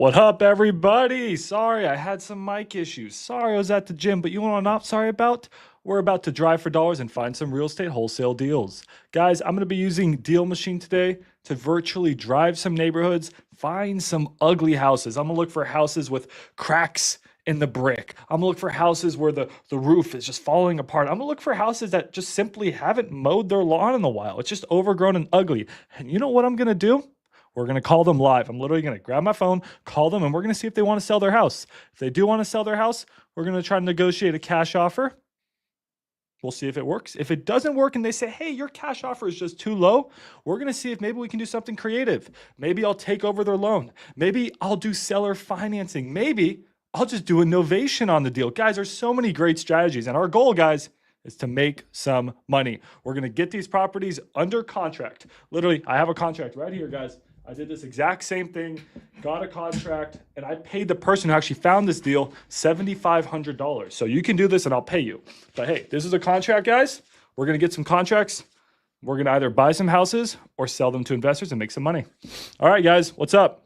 What up, everybody? Sorry, I had some mic issues. Sorry, I was at the gym, but you know what I'm not sorry about? We're about to drive for dollars and find some real estate wholesale deals. Guys, I'm going to be using Deal Machine today to virtually drive some neighborhoods, find some ugly houses. I'm going to look for houses with cracks in the brick. I'm going to look for houses where the roof is just falling apart. I'm going to look for houses that just simply haven't mowed their lawn in a while. It's just overgrown and ugly. And you know what I'm going to do? We're going to call them live. I'm literally going to grab my phone, call them, and we're going to see if they want to sell their house. If they do want to sell their house, we're going to try to negotiate a cash offer. We'll see if it works. If it doesn't work and they say, hey, your cash offer is just too low, we're going to see if maybe we can do something creative. Maybe I'll take over their loan. Maybe I'll do seller financing. Maybe I'll just do a novation on the deal. Guys, there's so many great strategies. And our goal, guys, is to make some money. We're going to get these properties under contract. Literally, I have a contract right here, guys. I did this exact same thing, got a contract, and I paid the person who actually found this deal $7,500. So you can do this and I'll pay you. But hey, this is a contract, guys. We're going to get some contracts. We're going to either buy some houses or sell them to investors and make some money. All right, guys, what's up?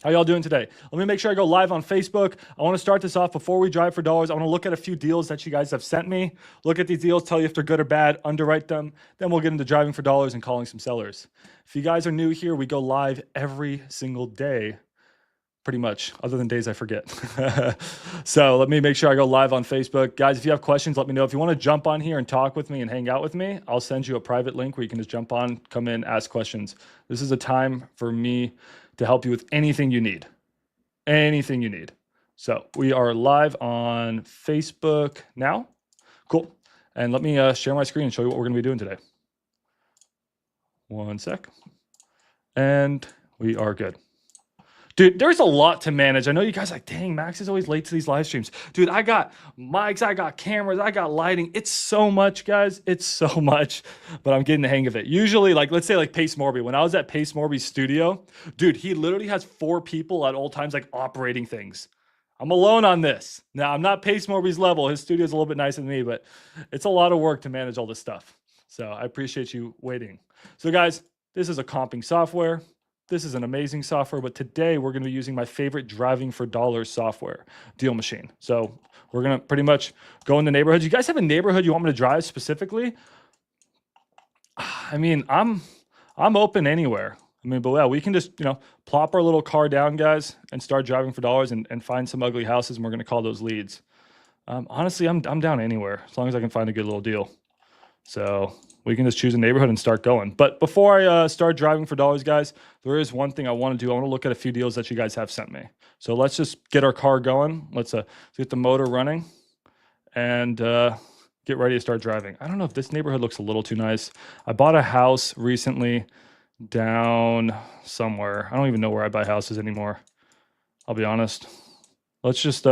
How y'all doing today? Let me make sure I go live on Facebook. I want to start this off before we drive for dollars. I want to look at a few deals that you guys have sent me. Look at these deals, tell you if they're good or bad, underwrite them. Then we'll get into driving for dollars and calling some sellers. If you guys are new here, we go live every single day, pretty much, other than days I forget. So let me make sure I go live on Facebook. Guys, if you have questions, let me know. If you want to jump on here and talk with me and hang out with me, I'll send you a private link where you can just jump on, come in, ask questions. This is a time for me to help you with anything you need. Anything you need. So we are live on Facebook now. Cool. And let me share my screen and show you what we're going to be doing today. One sec. And we are good. Dude, there's a lot to manage. I know you guys are like, dang, Max is always late to these live streams. Dude, I got mics, I got cameras, I got lighting. It's so much, guys. It's so much, but I'm getting the hang of it. Usually, like, let's say like Pace Morby. When I was at Pace Morby's studio, dude, he literally has 4 people at all times, like operating things. I'm alone on this. Now, I'm not Pace Morby's level. His studio's a little bit nicer than me, but it's a lot of work to manage all this stuff. So I appreciate you waiting. So guys, this is a comping software. This is an amazing software, but today we're going to be using my favorite driving for dollars software, Deal Machine. So we're going to pretty much go in the neighborhoods. You guys have a neighborhood you want me to drive specifically? I mean, I'm open anywhere. I mean, but yeah, we can just, plop our little car down, guys, and start driving for dollars and find some ugly houses, and we're going to call those leads. Honestly, I'm down anywhere as long as I can find a good little deal. So we can just choose a neighborhood and start going. But before I start driving for dollars, guys, there is one thing I want to do. I want to look at a few deals that you guys have sent me. So let's just get our car going. Let's get the motor running and get ready to start driving. I don't know if this neighborhood looks a little too nice. I bought a house recently down somewhere. I don't even know where I buy houses anymore. I'll be honest. Let's just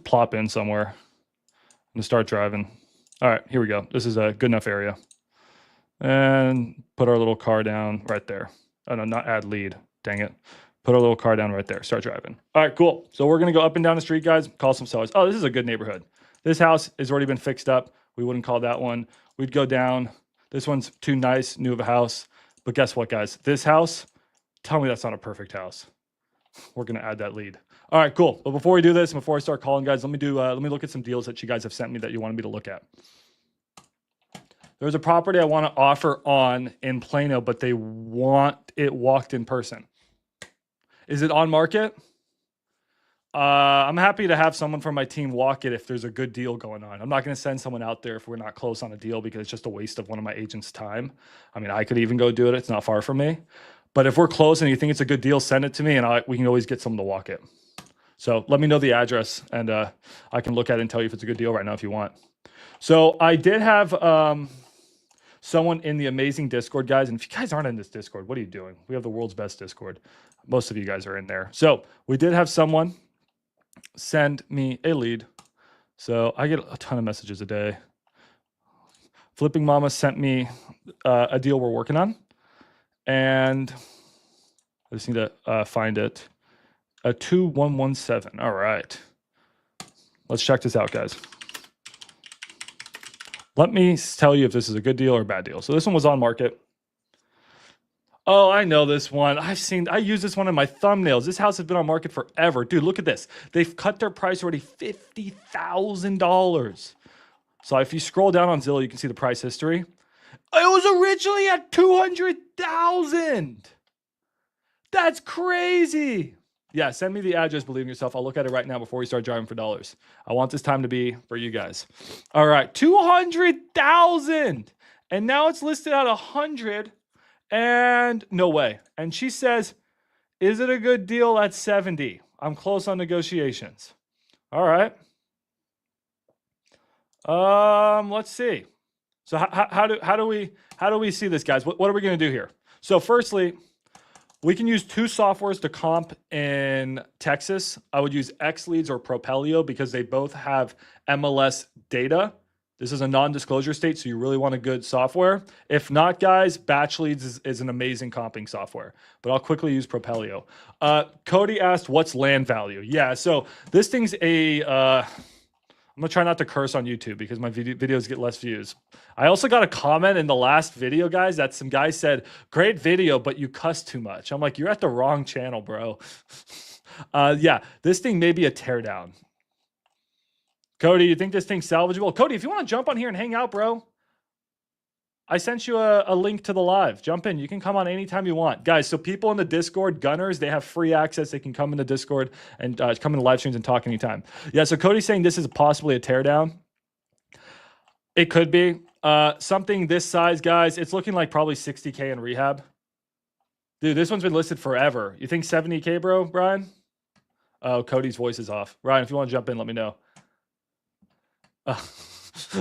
plop in somewhere and start driving. All right, here we go. This is a good enough area. And put our little car down right there. Oh, no, not add lead. Dang it. Put our little car down right there. Start driving. All right, cool. So we're going to go up and down the street, guys. Call some sellers. Oh, this is a good neighborhood. This house has already been fixed up. We wouldn't call that one. We'd go down. This one's too nice, new of a house. But guess what, guys? This house, tell me that's not a perfect house. We're going to add that lead. All right, cool. But before we do this, before I start calling, guys, let me look at some deals that you guys have sent me that you wanted me to look at. There's a property I want to offer on in Plano, but they want it walked in person. Is it on market? I'm happy to have someone from my team walk it if there's a good deal going on. I'm not going to send someone out there if we're not close on a deal because it's just a waste of one of my agents' time. I mean, I could even go do it. It's not far from me. But if we're close and you think it's a good deal, send it to me and we can always get someone to walk it. So let me know the address and I can look at it and tell you if it's a good deal right now if you want. So I did have someone in the amazing Discord, guys. And if you guys aren't in this Discord, what are you doing? We have the world's best Discord. Most of you guys are in there. So we did have someone send me a lead. So I get a ton of messages a day. Flipping Mama sent me a deal we're working on. And I just need to find it. A 2117. All right. Let's check this out, guys. Let me tell you if this is a good deal or a bad deal. So this one was on market. Oh, I know this one. I use this one in my thumbnails. This house has been on market forever. Dude, look at this. They've cut their price already $50,000. So if you scroll down on Zillow, you can see the price history. It was originally at 200,000. That's crazy. Yeah, send me the address, believe in yourself. I'll look at it right now before we start driving for dollars. I want this time to be for you guys. All right, 200,000. And now it's listed at 100 and no way. And she says, is it a good deal at 70? I'm close on negotiations. All right. Let's see. So how do we see this, guys? What are we going to do here? So firstly, we can use two softwares to comp in Texas. I would use XLeads or Propelio because they both have MLS data. This is a non-disclosure state, so you really want a good software. If not, guys, Batch Leads is an amazing comping software, but I'll quickly use Propelio. Cody asked, what's land value? Yeah, so this thing's I'm gonna try not to curse on YouTube because my videos get less views. I also got a comment in the last video, guys, that some guy said, great video, but you cuss too much. I'm like, you're at the wrong channel, bro. Yeah, this thing may be a teardown. Cody, you think this thing's salvageable? Cody, if you want to jump on here and hang out, bro, I sent you a link to the live. Jump in. You can come on anytime you want. Guys, so people in the Discord, Gunners, they have free access. They can come in the Discord and come in the live streams and talk anytime. Yeah, so Cody's saying this is possibly a teardown. It could be. Something this size, guys, it's looking like probably 60K in rehab. Dude, this one's been listed forever. You think 70K, bro, Brian? Oh, Cody's voice is off. Ryan, if you want to jump in, let me know.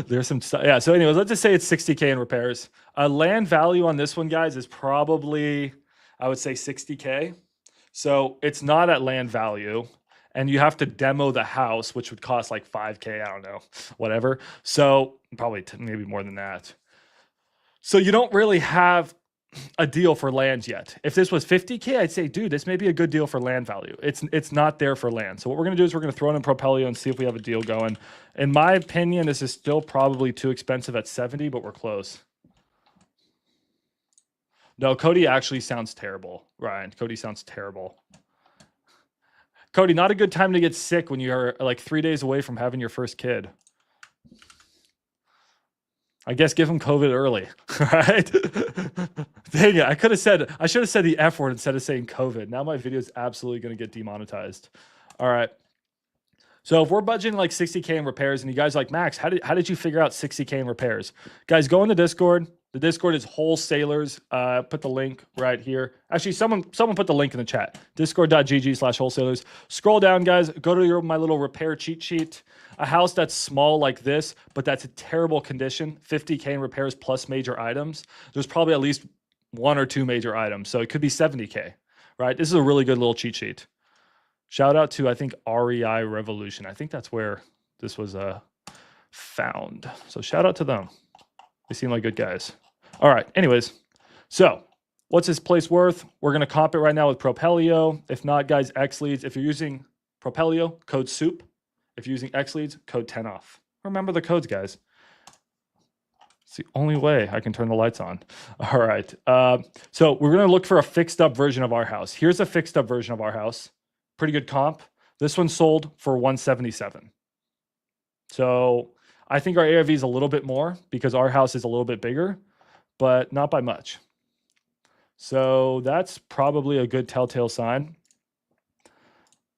There's some stuff. Yeah. So anyways, let's just say it's 60K in repairs. Land value on this one, guys, is probably, I would say 60K. So it's not at land value and you have to demo the house, which would cost like 5K. I don't know, whatever. So probably maybe more than that. So you don't really have a deal for land yet. If this was 50K, I'd say, dude, this may be a good deal for land value. It's not there for land. So what we're going to do is we're going to throw it in Propelio and see if we have a deal going. In my opinion, this is still probably too expensive at 70, but we're close. No, Cody actually sounds terrible, Ryan. Cody sounds terrible. Cody, not a good time to get sick when you're like 3 days away from having your first kid. I guess give him COVID early, right? Dang it, I should have said the F word instead of saying COVID. Now my video is absolutely going to get demonetized. All right. So if we're budgeting like 60K in repairs and you guys are like, Max, how did you figure out 60K in repairs? Guys, go in the Discord. The Discord is Wholesalers. Put the link right here. Actually, someone put the link in the chat. Discord.gg/wholesalers. Scroll down, guys. Go to my little repair cheat sheet. A house that's small like this, but that's a terrible condition. 50K in repairs plus major items. There's probably at least one or two major items. So it could be 70K, right? This is a really good little cheat sheet. Shout out to, I think, REI Revolution. I think that's where this was found. So shout out to them. They seem like good guys. All right. Anyways, so what's this place worth? We're going to comp it right now with Propelio. If not, guys, XLeads. If you're using Propelio, code SOUP. If you're using XLeads, code 10 off. Remember the codes, guys. It's the only way I can turn the lights on. All right. So we're going to look for a fixed up version of our house. Here's a fixed up version of our house. Pretty good comp. This one sold for 177. So I think our ARV is a little bit more because our house is a little bit bigger, but not by much. So that's probably a good telltale sign.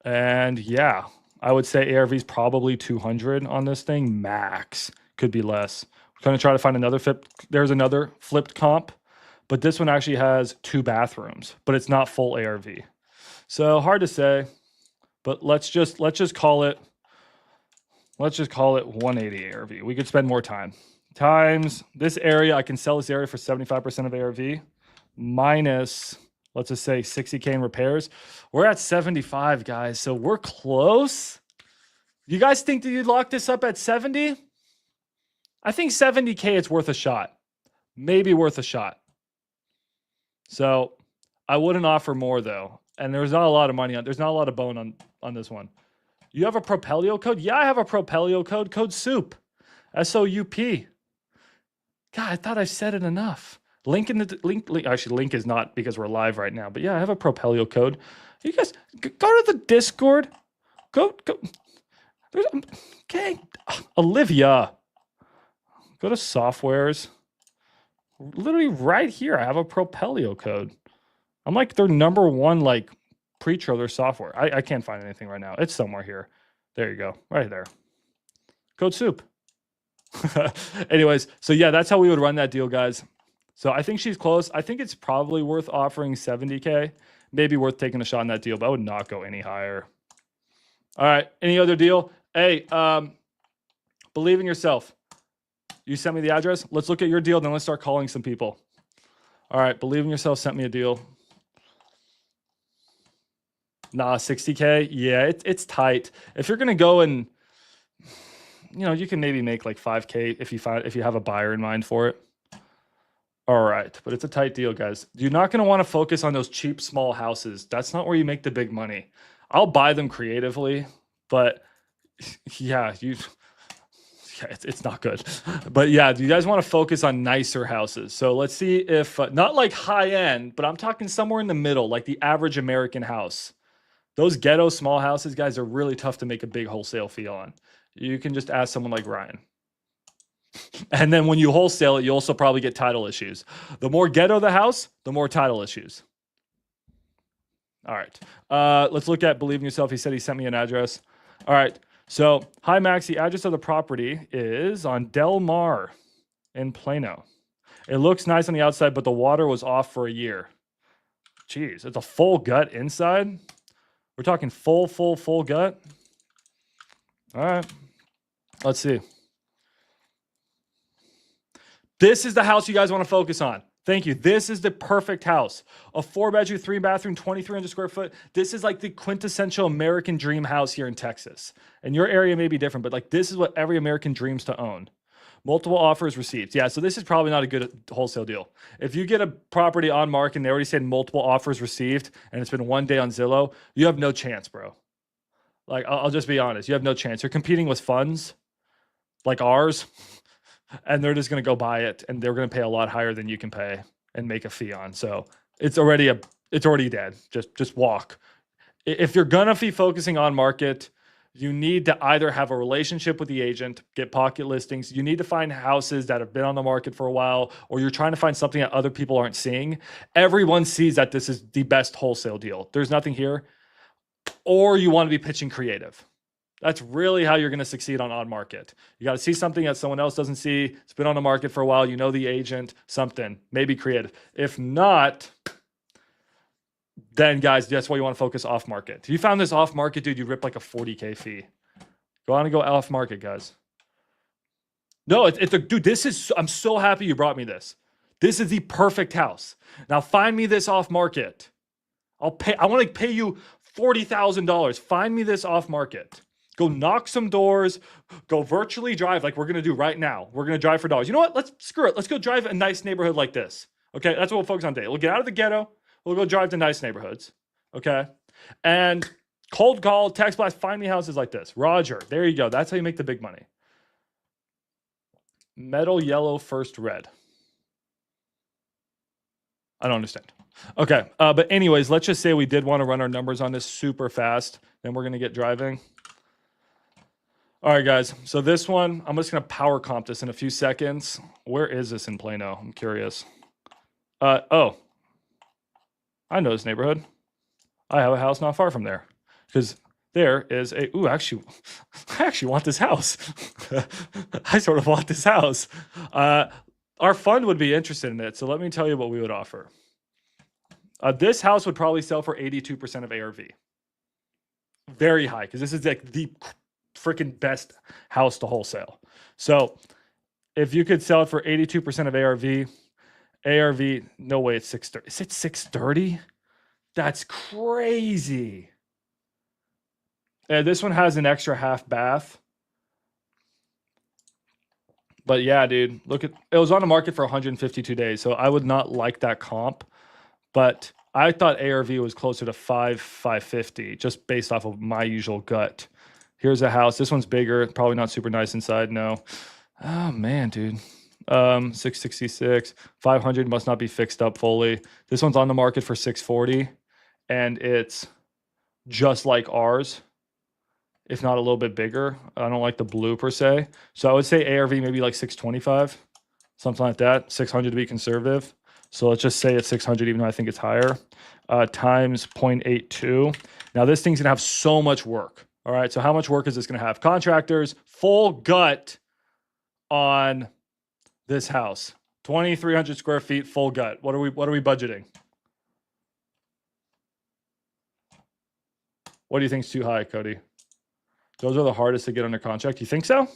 And yeah, I would say ARV is probably 200 on this thing. Max. Could be less. We're going to try to find another flip. There's another flipped comp, but this one actually has 2 bathrooms, but it's not full ARV. So hard to say, but let's just call it 180 ARV. We could spend more time. Times this area, I can sell this area for 75% of ARV minus, let's just say 60K in repairs. We're at 75, guys. So we're close. You guys think that you'd lock this up at 70? I think 70K, it's worth a shot. Maybe worth a shot. So I wouldn't offer more though. And there's not a lot of money on, there's not a lot of bone on this one. You have a Propelio code? Yeah, I have a Propelio code. Code SOUP. SOUP. God, I thought I said it enough. Link in the link. Actually, link is not because we're live right now. But yeah, I have a Propelio code. You guys go to the Discord. Go. There's, okay, Olivia. Go to softwares. Literally right here, I have a Propelio code. I'm like their #1 like preacher of their software. I can't find anything right now. It's somewhere here. There you go, right there. Code soup. Anyways, so yeah, that's how we would run that deal, guys. So I think she's close. I think it's probably worth offering 70K. Maybe worth taking a shot on that deal, but I would not go any higher. All right, any other deal? Hey, believe in yourself. You sent me the address. Let's look at your deal, then let's start calling some people. All right, believe in yourself sent me a deal. Nah, 60K. Yeah, it's tight. If you're gonna go and, you know, you can maybe make like 5K if you have a buyer in mind for it. All right, but it's a tight deal, guys. You're not gonna want to focus on those cheap small houses. That's not where you make the big money. I'll buy them creatively, but yeah, it's not good. But yeah, you guys want to focus on nicer houses. So let's see if, not like high end, but I'm talking somewhere in the middle, like the average American house. Those ghetto small houses, guys, are really tough to make a big wholesale fee on. You can just ask someone like Ryan. And then when you wholesale it, you also probably get title issues. The more ghetto the house, the more title issues. All right. Let's look at Believe in Yourself. He said he sent me an address. All right. So, hi, Max. The address of the property is on Del Mar in Plano. It looks nice on the outside, but the water was off for a year. Jeez, it's a full gut inside. We're talking full gut. All right. Let's see. This is the house you guys want to focus on. Thank you. This is the perfect house. A 4-bedroom, 3-bathroom, 2,300 square foot. This is like the quintessential American dream house here in Texas. And your area may be different, but like this is what every American dreams to own. Multiple offers received. Yeah, so this is probably not a good wholesale deal. If you get a property on market and they already said multiple offers received and it's been one day on Zillow, you have no chance, bro. Like, I'll just be honest. You have no chance. You're competing with funds like ours. And they're just going to go buy it and they're going to pay a lot higher than you can pay and make a fee on. So it's already dead. Just walk. If you're going to be focusing on market, you need to either have a relationship with the agent, get pocket listings. You need to find houses that have been on the market for a while, or you're trying to find something that other people aren't seeing. Everyone sees that this is the best wholesale deal. There's nothing here. Or you want to be pitching creative. That's really how you're going to succeed on market. You got to see something that someone else doesn't see. It's been on the market for a while. You know the agent, something, maybe creative. If not, then guys, that's why you want to focus off market. If you found this off market, dude, you rip like a 40K fee. Go on and go off market, guys. No, dude, I'm so happy you brought me this. This is the perfect house. Now find me this off market. I want to pay you $40,000. Find me this off market. Go knock some doors, go virtually drive like we're going to do right now. We're going to drive for dollars. You know what? Screw it. Let's go drive a nice neighborhood like this. Okay, that's what we'll focus on today. We'll get out of the ghetto. We'll go drive to nice neighborhoods. Okay, and cold call, text blast, find me houses like this. Roger, there you go. That's how you make the big money. Metal yellow, first red. I don't understand. Okay, but anyways, let's just say we did want to run our numbers on this super fast. Then we're going to get driving. All right, guys. So this one, I'm just going to power comp this in a few seconds. Where is this in Plano? I'm curious. Oh, I know this neighborhood. I have a house not far from there because there is a, actually, I actually want this house. I sort of want this house. Our fund would be interested in it. So let me tell you what we would offer. This house would probably sell for 82% of ARV. Very high because this is like the freaking best house to wholesale. So if you could sell it for 82% of ARV, no way it's 630. Is it 630? That's crazy. And this one has an extra half bath. But yeah, dude, look at it was on the market for 152 days. So I would not like that comp. But I thought ARV was closer to 550 just based off of my usual gut. Here's a house. This one's bigger. Probably not super nice inside. No. Oh, man, dude. 666, 500 must not be fixed up fully. This one's on the market for 640, and it's just like ours, if not a little bit bigger. I don't like the blue per se. So I would say ARV maybe like 625, something like that. 600 to be conservative. So let's just say it's 600, even though I think it's higher. Times 0.82. Now this thing's gonna have so much work. All right, so how much work is this gonna have? Contractors, full gut on this house. 2,300 square feet, full gut. What are we budgeting? What do you think is too high, Cody? Those are the hardest to get under contract. You think so?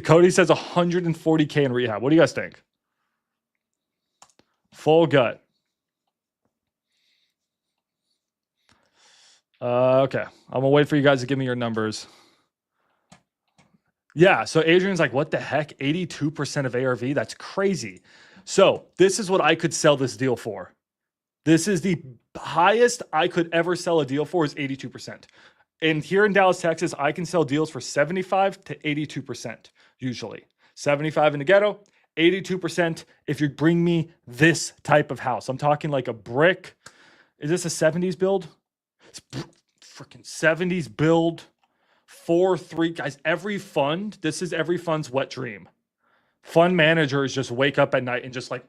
Cody says 140K in rehab. What do you guys think? Full gut. Okay. I'm gonna wait for you guys to give me your numbers. Yeah, so Adrian's like, what the heck? 82% of ARV? That's crazy. So this is what I could sell this deal for. This is the highest I could ever sell a deal for is 82%. And here in Dallas, Texas, I can sell deals for 75 to 82% usually. 75 in the ghetto, 82% if you bring me this type of house. I'm talking like a brick. Is this a 70s build? It's freaking 70s build. 4-3 guys. Every fund, this is every fund's wet dream. Fund managers just wake up at night and just like,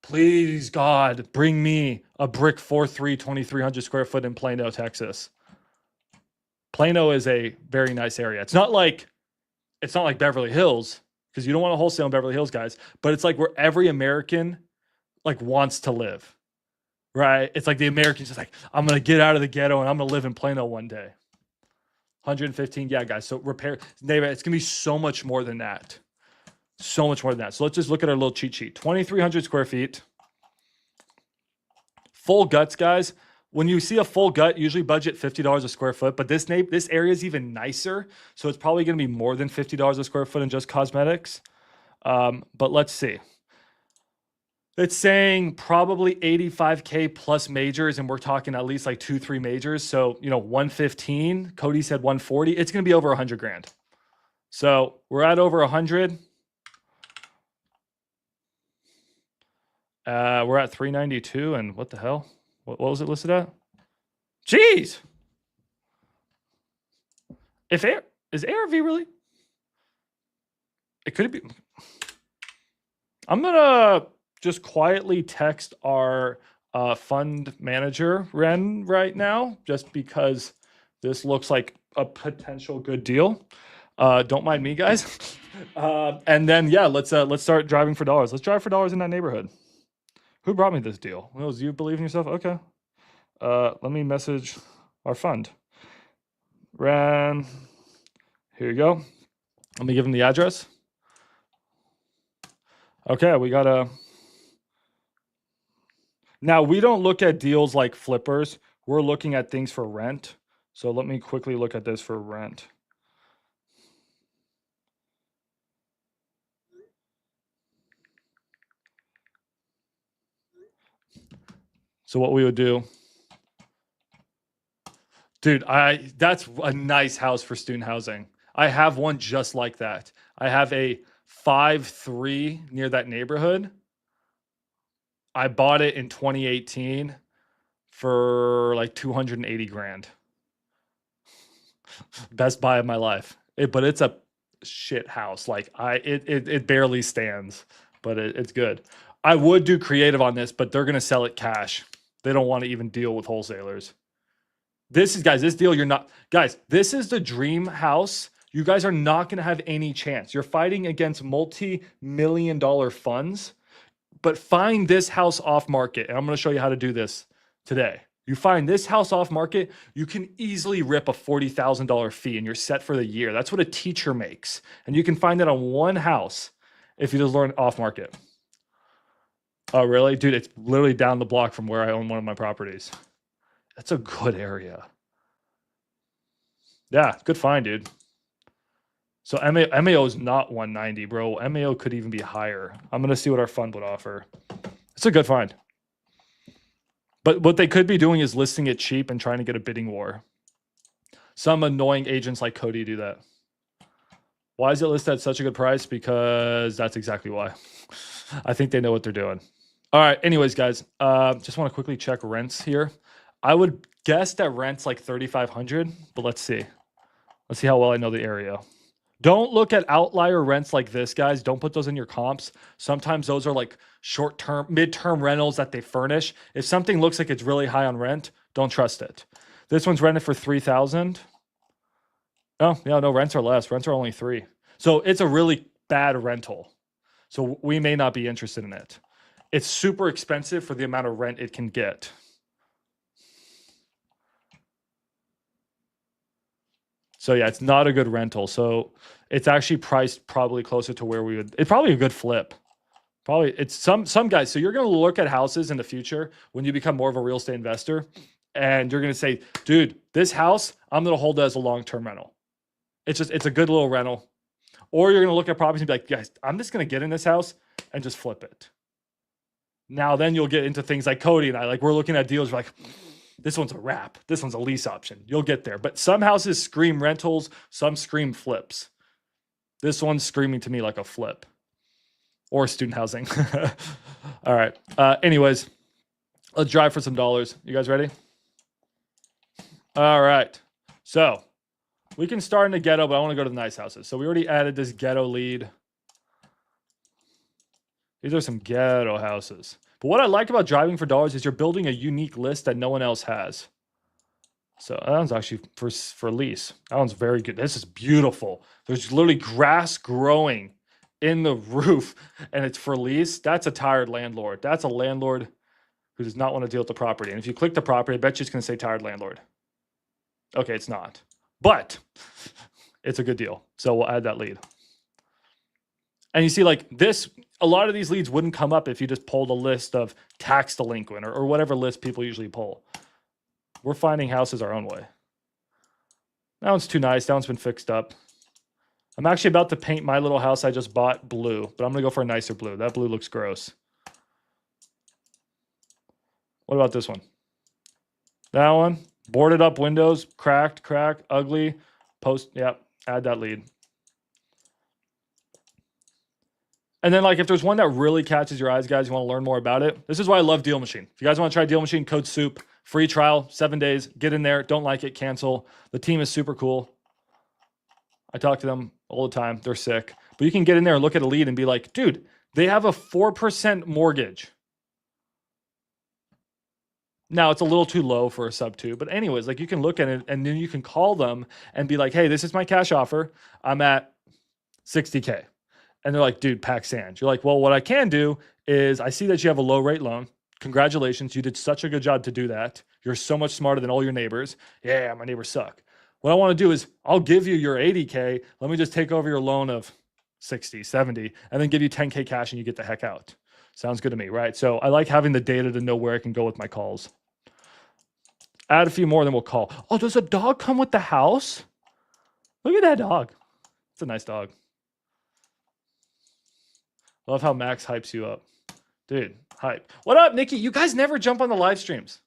please God, bring me a brick 4-3, 2,300 square foot in Plano, Texas. Plano is a very nice area. It's not like Beverly Hills, because you don't want to wholesale in Beverly Hills, guys. But it's like where every American like wants to live, right? It's like the Americans just like, I'm gonna get out of the ghetto and I'm gonna live in Plano one day. 115, yeah, guys. So repair, it's gonna be so much more than that. So much more than that. So let's just look at our little cheat sheet. 2,300 square feet. Full guts, guys. When you see a full gut, usually budget $50 a square foot, but this area is even nicer. So it's probably gonna be more than $50 a square foot in just cosmetics. But let's see. It's saying probably 85K plus majors, and we're talking at least like 2-3 majors. So, 115. Cody said 140. It's going to be over 100 grand. So we're at over 100. We're at 392, and what the hell? What was it listed at? Jeez. Is ARV really? It could be. I'm gonna just quietly text our fund manager, Ren, right now, just because this looks like a potential good deal. Don't mind me, guys. And then, yeah, let's start driving for dollars. Let's drive for dollars in that neighborhood. Who brought me this deal? Well, it was you. Believe in yourself? Okay. Let me message our fund. Ren, here you go. Let me give him the address. Okay, we got a... Now, we don't look at deals like flippers. We're looking at things for rent. So let me quickly look at this for rent. So what we would do... Dude, that's a nice house for student housing. I have one just like that. I have a 5-3 near that neighborhood. I bought it in 2018 for like 280 grand. Best buy of my life. But it's a shit house. Like it barely stands, but it's good. I would do creative on this, but they're gonna sell it cash. They don't want to even deal with wholesalers. This is, guys, this deal, you're not, guys, this is the dream house. You guys are not going to have any chance. You're fighting against multi-million-dollar funds, but find this house off market. And I'm going to show you how to do this today. You find this house off market, you can easily rip a $40,000 fee and you're set for the year. That's what a teacher makes. And you can find that on one house if you just learn off market. Oh, really? Dude, it's literally down the block from where I own one of my properties. That's a good area. Yeah, good find, dude. So MAO is not 190, bro. MAO could even be higher. I'm going to see what our fund would offer. It's a good find. But what they could be doing is listing it cheap and trying to get a bidding war. Some annoying agents like Cody do that. Why is it listed at such a good price? Because that's exactly why. I think they know what they're doing. All right. Anyways, guys, just want to quickly check rents here. I would guess that rent's like 3,500, but let's see. Let's see how well I know the area. Don't look at outlier rents like this, guys. Don't put those in your comps. Sometimes those are like short-term, mid-term rentals that they furnish. If something looks like it's really high on rent, don't trust it. This one's rented for 3,000. Oh, yeah, no, rents are less. Rents are only 3. So it's a really bad rental. So we may not be interested in it. It's super expensive for the amount of rent it can get. So yeah, it's not a good rental. So it's actually priced probably closer to where we would. It's probably a good flip. Probably it's some guys. So you're going to look at houses in the future when you become more of a real estate investor, and you're going to say, dude, this house I'm going to hold it as a long-term rental. It's a good little rental. Or you're going to look at properties and be like, guys, I'm just going to get in this house and just flip it. Now then you'll get into things like Cody and I, like we're looking at deals like, this one's a wrap. This one's a lease option. You'll get there. But some houses scream rentals, some scream flips. This one's screaming to me like a flip or student housing. All right. Anyways, let's drive for some dollars. You guys ready? All right. So we can start in the ghetto, but I want to go to the nice houses. So we already added this ghetto lead. These are some ghetto houses. But what I like about driving for dollars is you're building a unique list that no one else has. So that one's actually for lease. That one's very good. This is beautiful. There's literally grass growing in the roof and it's for lease. That's a tired landlord. That's a landlord who does not want to deal with the property. And if you click the property, I bet you it's going to say tired landlord. Okay, it's not. But it's a good deal. So we'll add that lead. And you see like this, a lot of these leads wouldn't come up if you just pulled a list of tax delinquent or whatever list people usually pull. We're finding houses our own way. That one's too nice. That one's been fixed up. I'm actually about to paint my little house I just bought blue, but I'm going to go for a nicer blue. That blue looks gross. What about this one? That one, boarded up windows, cracked, ugly, post, yep, add that lead. And then like if there's one that really catches your eyes, guys, you want to learn more about it. This is why I love Deal Machine. If you guys want to try Deal Machine, code SOUP, free trial, 7 days, get in there. Don't like it, cancel. The team is super cool. I talk to them all the time. They're sick. But you can get in there and look at a lead and be like, dude, they have a 4% mortgage. Now it's a little too low for a sub 2, but anyways, like you can look at it and then you can call them and be like, hey, this is my cash offer. I'm at 60K. And they're like, dude, pack sand. You're like, well, what I can do is I see that you have a low rate loan. Congratulations. You did such a good job to do that. You're so much smarter than all your neighbors. Yeah, my neighbors suck. What I want to do is I'll give you your 80K. Let me just take over your loan of 60, 70, and then give you 10K cash and you get the heck out. Sounds good to me, right? So I like having the data to know where I can go with my calls. Add a few more, then we'll call. Oh, does a dog come with the house? Look at that dog. It's a nice dog. Love how Max hypes you up. Dude, hype. What up, Nikki? You guys never jump on the live streams.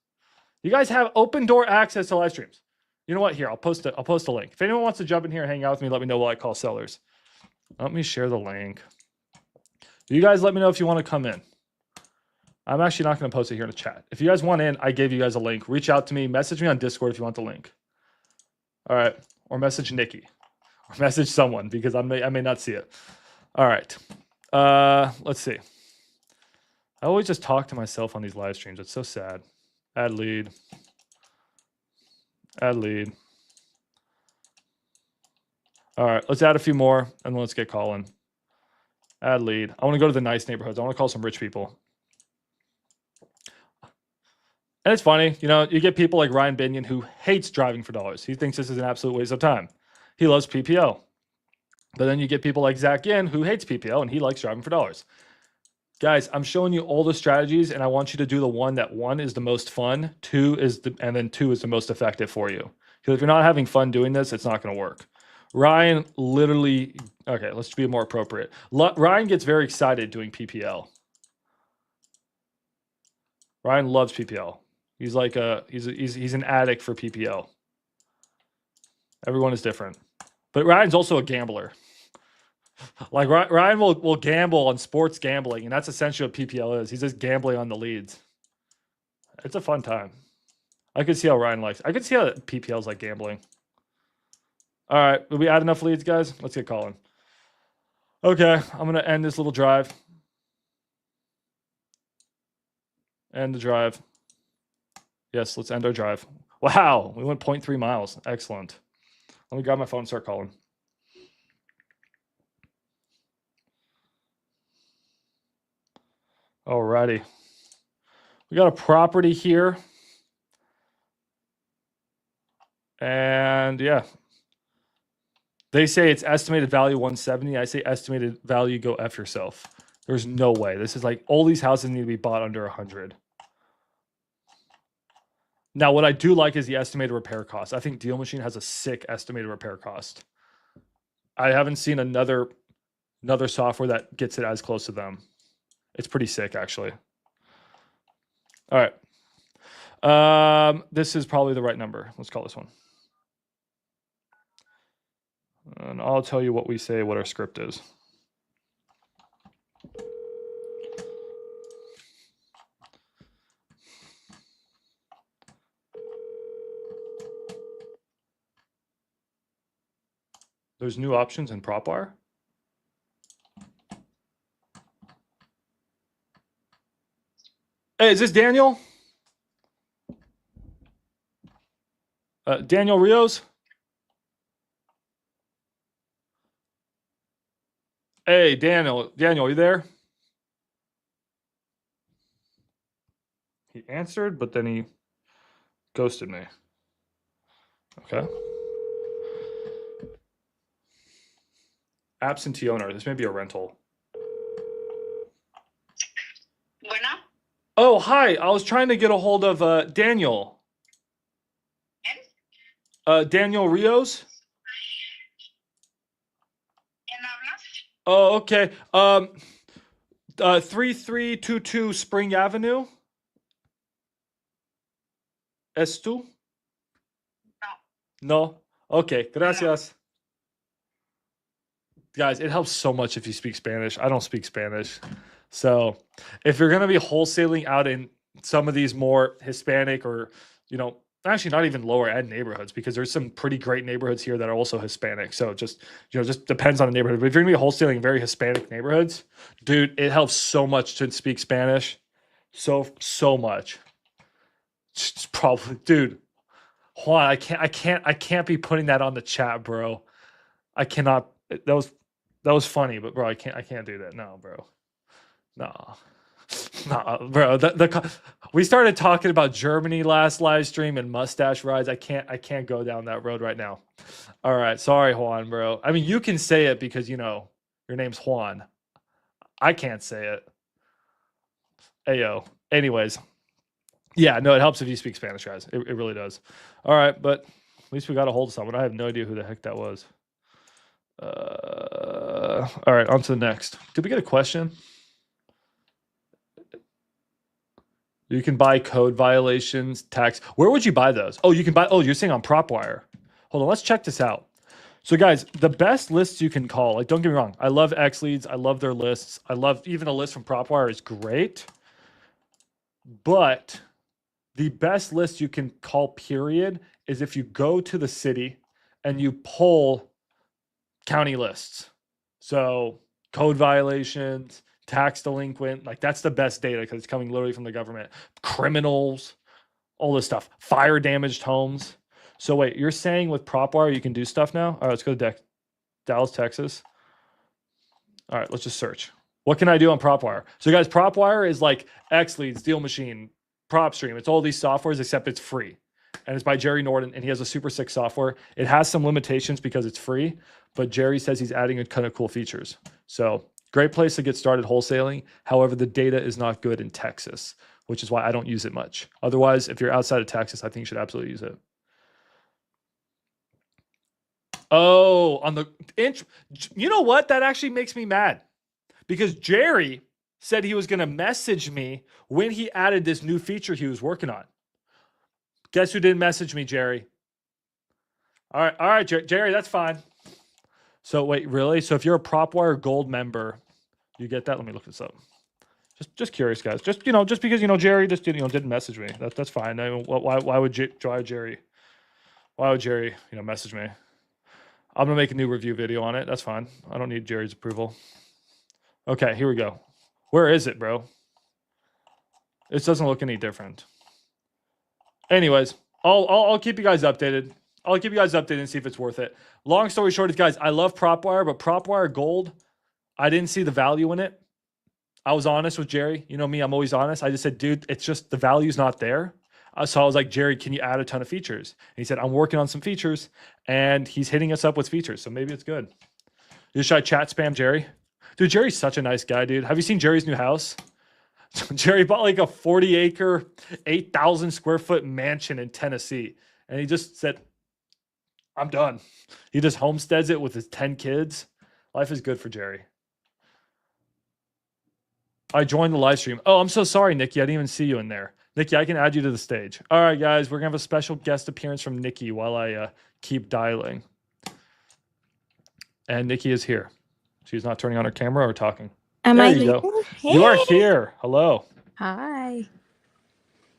You guys have open door access to live streams. You know what? Here, I'll post a link. If anyone wants to jump in here and hang out with me, let me know while I call sellers. Let me share the link. You guys let me know if you want to come in. I'm actually not going to post it here in the chat. If you guys want in, I gave you guys a link. Reach out to me. Message me on Discord if you want the link. All right. Or message Nikki. Or message someone because I may not see it. All right. Let's see. I always just talk to myself on these live streams. It's so sad. Add lead. Add lead. All right, let's add a few more and then let's get calling. Add lead. I want to go to the nice neighborhoods. I want to call some rich people. And it's funny, you know, you get people like Ryan Binion who hates driving for dollars. He thinks this is an absolute waste of time. He loves PPO. But then you get people like Zach Yin who hates PPO and he likes driving for dollars. Guys, I'm showing you all the strategies and I want you to do the one that one is the most fun, and then two is the most effective for you. Because if you're not having fun doing this, it's not going to work. Ryan literally, okay, let's be more appropriate. Ryan gets very excited doing PPL. Ryan loves PPL. He's like he's an addict for PPL. Everyone is different. But Ryan's also a gambler. Like Ryan will gamble on sports gambling, and that's essentially what PPL is. He's just gambling on the leads. It's a fun time. I could see how Ryan likes. I could see how PPL is like gambling. All right, did we add enough leads, guys? Let's get calling. Okay, I'm gonna end this little drive. End the drive. Yes, let's end our drive. Wow, we went 0.3 miles. Excellent. Let me grab my phone and start calling. Alrighty. We got a property here. And yeah. They say it's estimated value 170. I say estimated value, go F yourself. There's no way. This is like all these houses need to be bought under 100. Now, what I do like is the estimated repair cost. I think Deal Machine has a sick estimated repair cost. I haven't seen another software that gets it as close to them. It's pretty sick, actually. All right. This is probably the right number. Let's call this one. And I'll tell you what we say, what our script is. There's new options in PropWire. Hey, is this Daniel? Daniel Rios? Hey, Daniel, are you there? He answered, but then he ghosted me. Okay. Absentee owner. This may be a rental. Bueno. Oh, hi. I was trying to get a hold of Daniel. Daniel Rios? ¿Quién habla? Oh, okay. 3322 Spring Avenue. ¿Es tú? No. Okay, gracias. Guys, it helps so much if you speak Spanish. I don't speak Spanish. So if you're going to be wholesaling out in some of these more Hispanic or, actually not even lower end neighborhoods, because there's some pretty great neighborhoods here that are also Hispanic. So just depends on the neighborhood. But if you're going to be wholesaling very Hispanic neighborhoods, dude, it helps so much to speak Spanish. So much. It's probably, dude, Juan, I can't be putting that on the chat, bro. I cannot. That was funny, but bro, I can't do that. No, bro. No, bro. We started talking about Germany last live stream and mustache rides. I can't go down that road right now. All right, sorry, Juan, bro. I mean, you can say it because your name's Juan. I can't say it. Ayo. Anyways, yeah, no, it helps if you speak Spanish, guys. It really does. All right, but at least we got a hold of someone. I have no idea who the heck that was. All right, on to the next. Did we get a question? You can buy code violations, tax. Where would you buy those? Oh, you can buy. Oh, you're saying on PropWire. Hold on, let's check this out. So, guys, the best lists you can call. Like, don't get me wrong. I love X Leads. I love their lists. I love even a list from PropWire is great. But the best list you can call, period, is if you go to the city and you pull county lists. So code violations, tax delinquent, like that's the best data because it's coming literally from the government. Criminals, all this stuff. Fire damaged homes. So wait, you're saying with PropWire you can do stuff now? All right, let's go to Dallas, Texas. All right, let's just search. What can I do on PropWire? So guys, PropWire is like X Leads, Deal Machine, PropStream. It's all these softwares except it's free. And it's by Jerry Norton, and he has a super sick software. It has some limitations because it's free, but Jerry says he's adding a ton of cool features. So great place to get started wholesaling. However, the data is not good in Texas, which is why I don't use it much. Otherwise, if you're outside of Texas, I think you should absolutely use it. Oh, on the you know what? That actually makes me mad because Jerry said he was going to message me when he added this new feature he was working on. Guess who didn't message me, Jerry? All right, Jerry, that's fine. So wait, really? So if you're a PropWire Gold member, you get that. Let me look this up. Just curious, guys. Just just because Jerry just didn't message me. That's fine. I mean, why would Jerry? Why would Jerry message me? I'm gonna make a new review video on it. That's fine. I don't need Jerry's approval. Okay, here we go. Where is it, bro? This doesn't look any different. Anyways, I'll keep you guys updated. I'll keep you guys updated and see if it's worth it. Long story short is, guys, I love PropWire, but PropWire Gold, I didn't see the value in it. I was honest with Jerry. You know me, I'm always honest. I just said, dude, it's just the value's not there. So I was like, Jerry, can you add a ton of features? And he said, I'm working on some features, and he's hitting us up with features. So maybe it's good. Should I chat spam Jerry? Dude, Jerry's such a nice guy, dude. Have you seen Jerry's new house? Jerry bought like a 40-acre, 8,000 square foot mansion in Tennessee. And he just said, I'm done. He just homesteads it with his 10 kids. Life is good for Jerry. I joined the live stream. Oh, I'm so sorry, Nikki. I didn't even see you in there. Nikki, I can add you to the stage. All right, guys, we're going to have a special guest appearance from Nikki while I keep dialing. And Nikki is here. She's not turning on her camera or talking. Am there I you leaving? go. Hey. You are here. Hello. Hi.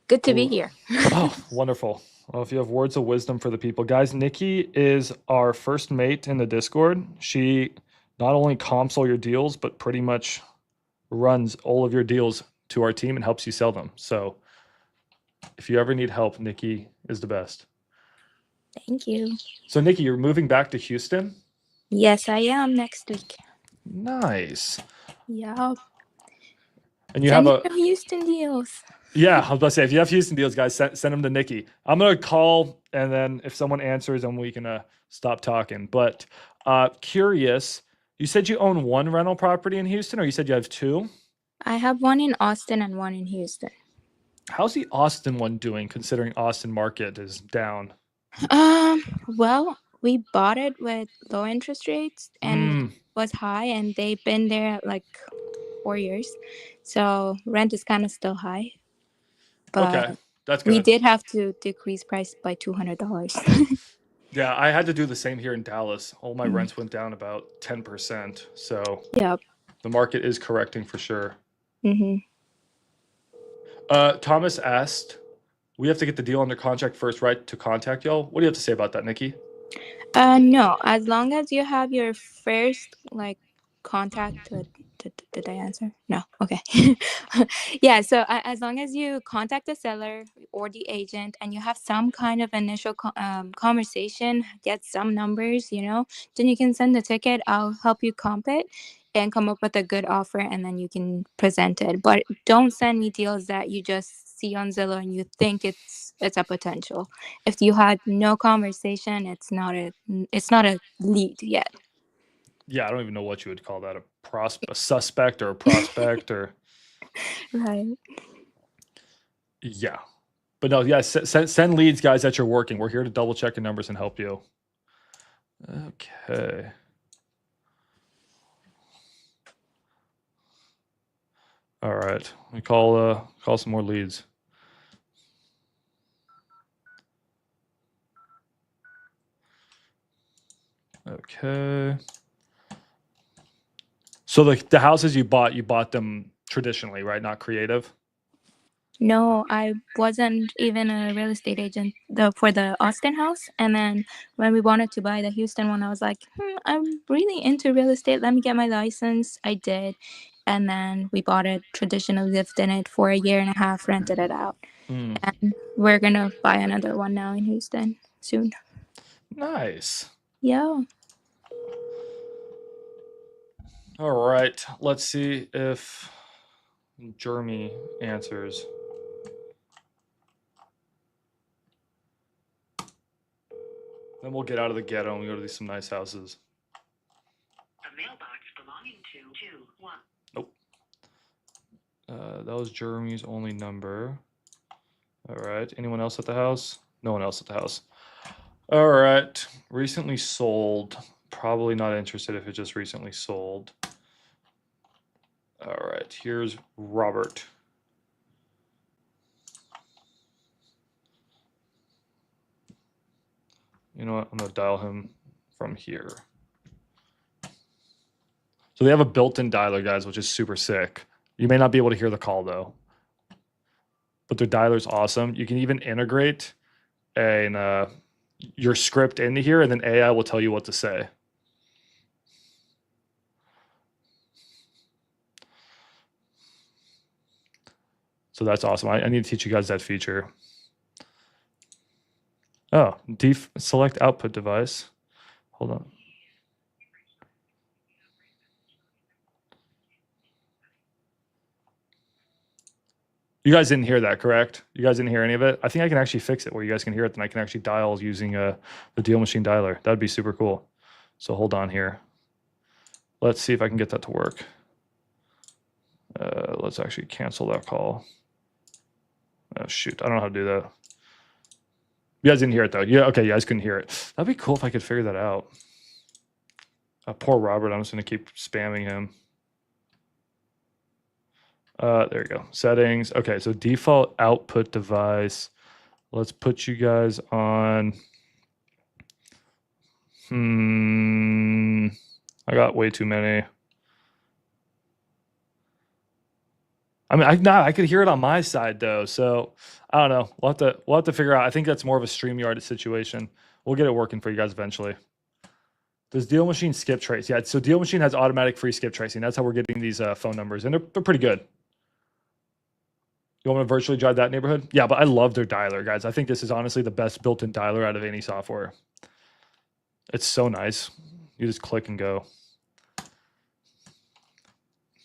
Good to be here. Oh, wonderful. Well, if you have words of wisdom for the people, guys, Nikki is our first mate in the Discord. She not only comps all your deals, but pretty much runs all of your deals to our team and helps you sell them. So if you ever need help, Nikki is the best. Thank you. So Nikki, you're moving back to Houston? Yes, I am next week. Nice. Yeah. And you have a Houston deals. Yeah, I was about to say, if you have Houston deals, guys, send them to Nikki. I'm gonna call, and then if someone answers, then we can stop talking. But curious, you said you own one rental property in Houston, or you said you have two? I have one in Austin and one in Houston. How's the Austin one doing, considering Austin market is down? Well, we bought it with low interest rates and it was high, and they've been there like 4 years. So rent is kind of still high. But okay, that's good. We did have to decrease price by $200. Yeah, I had to do the same here in Dallas. All my rents went down about 10%. So yep. The market is correcting for sure. Mm-hmm. Thomas asked, we have to get the deal under contract first, right, to contact y'all? What do you have to say about that, Nikki? No, as long as you have your first contact. Did I answer? No. Okay. Yeah. So as long as you contact the seller or the agent and you have some kind of initial conversation, get some numbers, then you can send the ticket. I'll help you comp it and come up with a good offer, and then you can present it. But don't send me deals that you just see on Zillow and you think it's a potential. If you had no conversation, it's not a lead yet. Yeah, I don't even know what you would call that, a suspect or a prospect or right. Yeah. But no, yeah, send leads, guys, that you're working. We're here to double check your numbers and help you. Okay. All right. We call some more leads. Okay. So the houses you bought them traditionally, right? Not creative? No, I wasn't even a real estate agent for the Austin house. And then when we wanted to buy the Houston one, I was like, I'm really into real estate. Let me get my license. I did. And then we bought it, traditionally lived in it for a year and a half, rented it out. And we're going to buy another one now in Houston soon. Nice. Yeah. All right. Let's see if Jeremy answers. Then we'll get out of the ghetto and we go to some nice houses. A mailbox belonging to 2-1. Nope. That was Jeremy's only number. All right. Anyone else at the house? No one else at the house. All right. Recently sold. Probably not interested if it just recently sold. All right. Here's Robert. You know what? I'm going to dial him from here. So they have a built-in dialer, guys, which is super sick. You may not be able to hear the call though, but their dialer's awesome. You can even integrate your script into here, and then AI will tell you what to say. So that's awesome. I need to teach you guys that feature. Oh, select output device. Hold on. You guys didn't hear that, correct? You guys didn't hear any of it? I think I can actually fix it where you guys can hear it, then I can actually dial using the deal machine dialer. That'd be super cool. So hold on here. Let's see if I can get that to work. Let's actually cancel that call. Oh, shoot. I don't know how to do that. You guys didn't hear it, though. Yeah, okay, you guys couldn't hear it. That'd be cool if I could figure that out. Poor Robert. I'm just going to keep spamming him. There you go. Settings. Okay, so default output device. Let's put you guys on. I got way too many. I mean, I could hear it on my side though, so I don't know. We'll have to figure out. I think that's more of a StreamYard situation. We'll get it working for you guys eventually. Does Deal Machine skip trace? Yeah, so Deal Machine has automatic free skip tracing. That's how we're getting these phone numbers, and they're pretty good. You want me to virtually drive that neighborhood? Yeah, but I love their dialer, guys. I think this is honestly the best built-in dialer out of any software. It's so nice. You just click and go.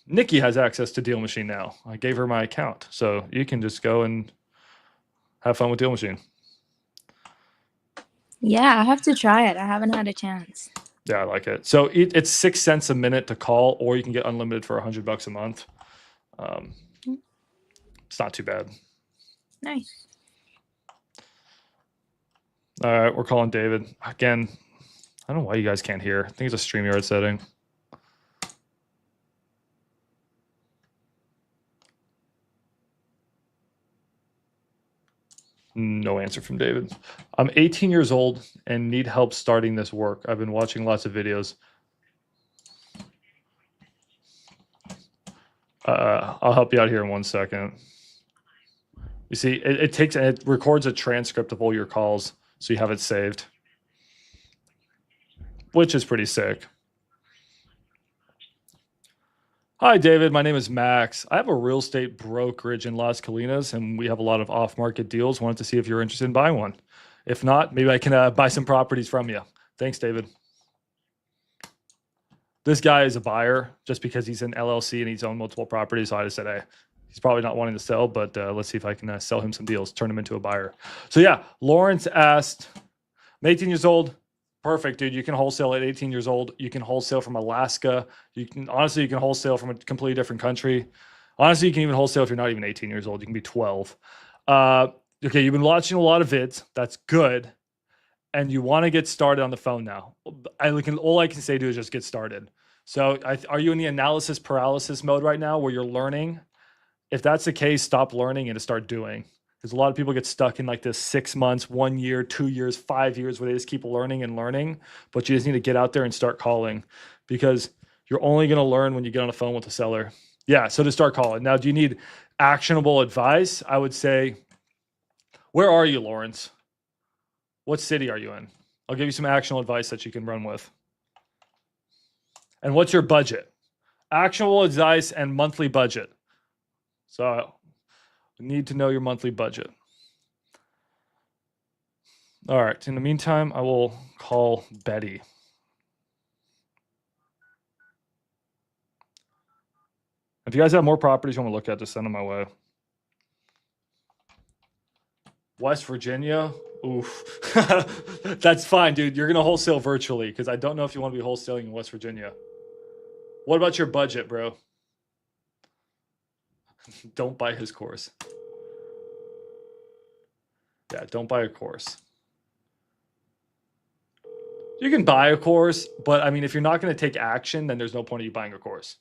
Nikki has access to Deal Machine now. I gave her my account, so you can just go and have fun with Deal Machine. Yeah, I have to try it. I haven't had a chance. Yeah, I like it. So it's 6 cents a minute to call, or you can get unlimited for $100 a month. It's not too bad. Nice. All right, we're calling David. Again, I don't know why you guys can't hear. I think it's a StreamYard setting. No answer from David. I'm 18 years old and need help starting this work. I've been watching lots of videos. I'll help you out here in 1 second. You see, it records a transcript of all your calls, so you have it saved, which is pretty sick. Hi, David. My name is Max. I have a real estate brokerage in Las Colinas, and we have a lot of off-market deals. Wanted to see if you're interested in buying one. If not, maybe I can buy some properties from you. Thanks, David. This guy is a buyer just because he's an LLC and he's owned multiple properties. So I just said, hey, he's probably not wanting to sell, but let's see if I can sell him some deals, turn him into a buyer. So yeah, Lawrence asked, I'm 18 years old. Perfect, dude. You can wholesale at 18 years old. You can wholesale from Alaska. You can wholesale from a completely different country. Honestly, you can even wholesale if you're not even 18 years old. You can be 12. Okay, you've been watching a lot of vids. That's good. And you want to get started on the phone now. All I can say to is just get started. So are you in the analysis paralysis mode right now where you're learning? If that's the case, stop learning and to start doing. Because a lot of people get stuck in like this 6 months, 1 year, 2 years, 5 years where they just keep learning and learning. But you just need to get out there and start calling because you're only going to learn when you get on the phone with the seller. Yeah, so to start calling. Now, do you need actionable advice? I would say, where are you, Lawrence? What city are you in? I'll give you some actionable advice that you can run with. And what's your budget? Actionable advice and monthly budget. So need to know your monthly budget. All right. In the meantime, I will call Betty. If you guys have more properties you want to look at, just send them my way. West Virginia. Oof. That's fine, dude. You're going to wholesale virtually because I don't know if you want to be wholesaling in West Virginia. What about your budget, bro? Don't buy his course. Yeah, don't buy a course. You can buy a course, but I mean, if you're not going to take action, then there's no point in you buying a course.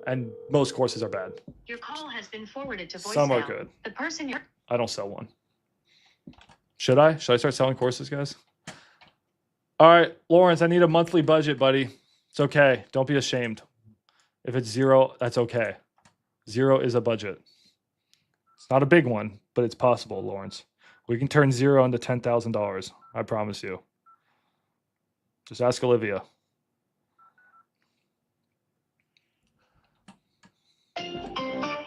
And most courses are bad. Your call has been forwarded to voicemail. Some are good. The person you're... I don't sell one. Should I? Should I start selling courses, guys? All right, Lawrence, I need a monthly budget, buddy. It's okay. Don't be ashamed. If it's 0, that's okay. 0 is a budget. It's not a big one, but it's possible, Lawrence. We can turn 0 into $10,000. I promise you. Just ask Olivia.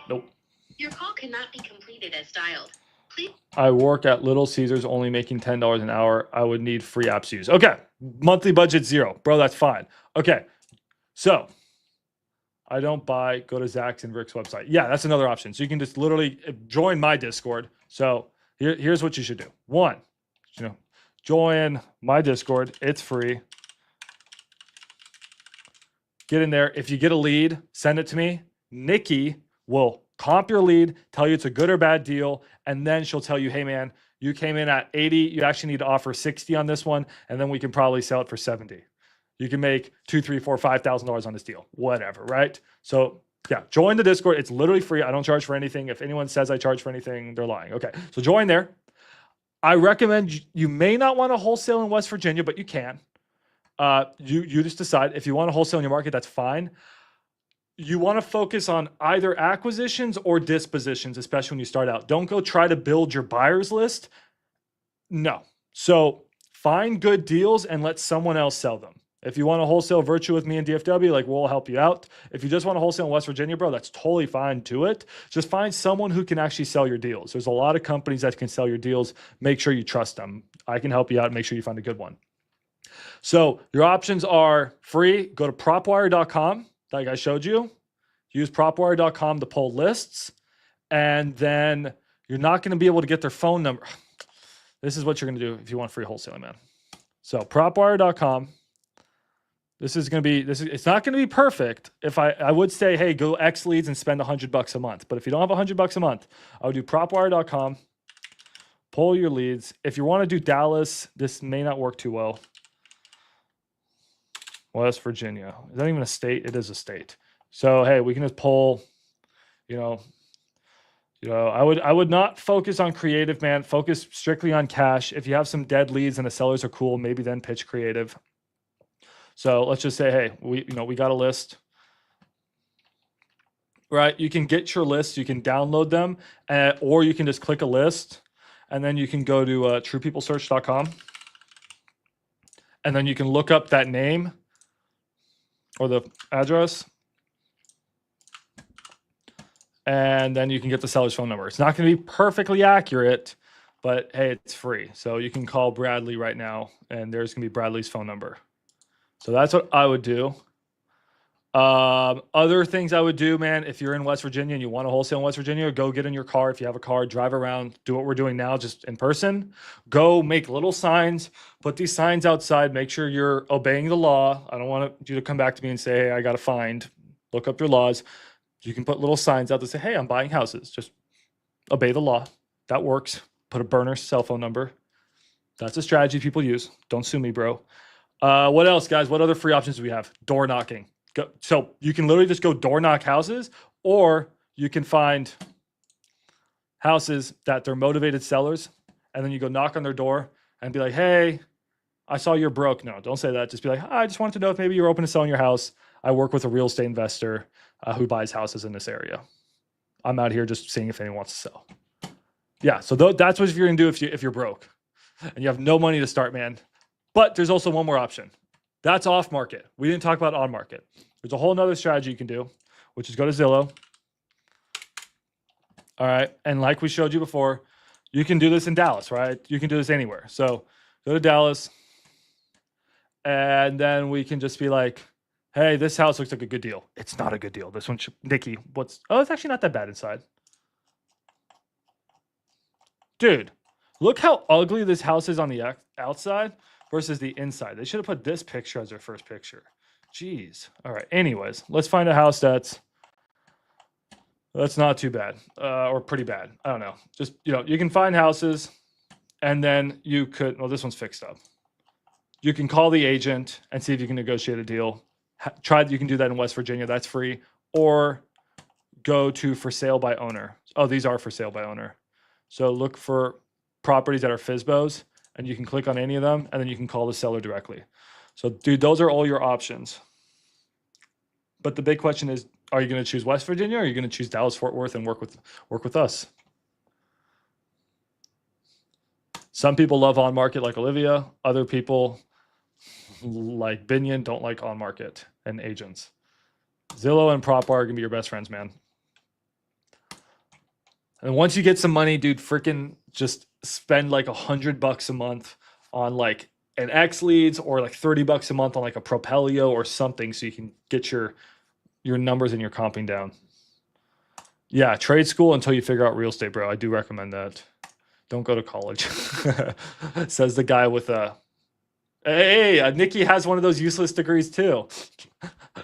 Nope. Your call cannot be completed as dialed. Please. I work at Little Caesars, only making $10 an hour. I would need free apps use. Okay. Monthly budget 0. Bro, that's fine. Okay. So I don't buy, go to Zach's and Rick's website. Yeah, that's another option. So you can just literally join my Discord. So here's what you should do. One, join my Discord. It's free. Get in there. If you get a lead, send it to me. Nikki will comp your lead, tell you it's a good or bad deal, and then she'll tell you, hey man, you came in at 80. You actually need to offer 60 on this one, and then we can probably sell it for 70. You can make $2,000, $3,000, $4,000, $5,000 on this deal, whatever, right? So yeah, join the Discord. It's literally free. I don't charge for anything. If anyone says I charge for anything, they're lying. Okay, so join there. I recommend you may not want to wholesale in West Virginia, but you can. You just decide if you want to wholesale in your market, that's fine. You want to focus on either acquisitions or dispositions, especially when you start out. Don't go try to build your buyers list. No. So find good deals and let someone else sell them. If you want to wholesale virtual with me in DFW, like we'll help you out. If you just want to wholesale in West Virginia, bro, that's totally fine. Do it. Just find someone who can actually sell your deals. There's a lot of companies that can sell your deals. Make sure you trust them. I can help you out and make sure you find a good one. So your options are free. Go to propwire.com, like I showed you. Use propwire.com to pull lists. And then you're not going to be able to get their phone number. This is what you're going to do if you want free wholesaling, man. So propwire.com. This is going to be, it's not going to be perfect. If I would say, hey, go X leads and spend $100 a month. But if you don't have $100 a month, I would do propwire.com, pull your leads. If you want to do Dallas, this may not work too well. West Virginia. Is that even a state? It is a state. So, hey, we can just pull, I would not focus on creative, man. Focus strictly on cash. If you have some dead leads and the sellers are cool, maybe then pitch creative. So let's just say, hey, we got a list, right? You can get your list, you can download them, or you can just click a list, and then you can go to truepeoplesearch.com, and then you can look up that name or the address, and then you can get the seller's phone number. It's not going to be perfectly accurate, but hey, it's free. So you can call Bradley right now, and there's going to be Bradley's phone number. So that's what I would do. Other things I would do, man, if you're in West Virginia and you want to wholesale in West Virginia, go get in your car. If you have a car, drive around, do what we're doing now, just in person. Go make little signs, put these signs outside, make sure you're obeying the law. I don't want you to come back to me and say, hey, I got a find. Look up your laws. You can put little signs out that say, hey, I'm buying houses. Just obey the law. That works. Put a burner cell phone number. That's a strategy people use. Don't sue me, bro. What else, guys? What other free options do we have? Door knocking. So you can literally just go door knock houses, or you can find houses that they're motivated sellers, and then you go knock on their door and be like, hey, I saw you're broke. No, don't say that. Just be like, I just wanted to know if maybe you're open to selling your house. I work with a real estate investor who buys houses in this area. I'm out here just seeing if anyone wants to sell. Yeah, so that's what you're going to do if you're broke and you have no money to start, man. But there's also one more option. That's off market. We didn't talk about on market. There's a whole nother strategy you can do, which is go to Zillow. All right. And like we showed you before, you can do this in Dallas, right? You can do this anywhere. So go to Dallas, and then we can just be like, hey, this house looks like a good deal. It's not a good deal. This one, Nikki, it's actually not that bad inside. Dude, look how ugly this house is on the outside versus the inside. They should have put this picture as their first picture. Jeez. All right. Anyways, let's find a house that's not too bad or pretty bad. I don't know. Just, you can find houses, and then you could, well, this one's fixed up. You can call the agent and see if you can negotiate a deal. You can do that in West Virginia. That's free. Or go to for sale by owner. Oh, these are for sale by owner. So look for properties that are FSBOs, and you can click on any of them, and then you can call the seller directly. So, dude, those are all your options. But the big question is, are you going to choose West Virginia or are you going to choose Dallas Fort Worth and work with us? Some people love on market like Olivia. Other people like Binion don't like on market and agents. Zillow and Prop are going to be your best friends, man. And once you get some money, dude, freaking just spend like $100 a month on like an X leads or like $30 a month on like a Propelio or something so you can get your numbers and your comping down. Yeah, trade school until you figure out real estate, bro. I do recommend that. Don't go to college. Says the guy with a hey, Nikki has one of those useless degrees too.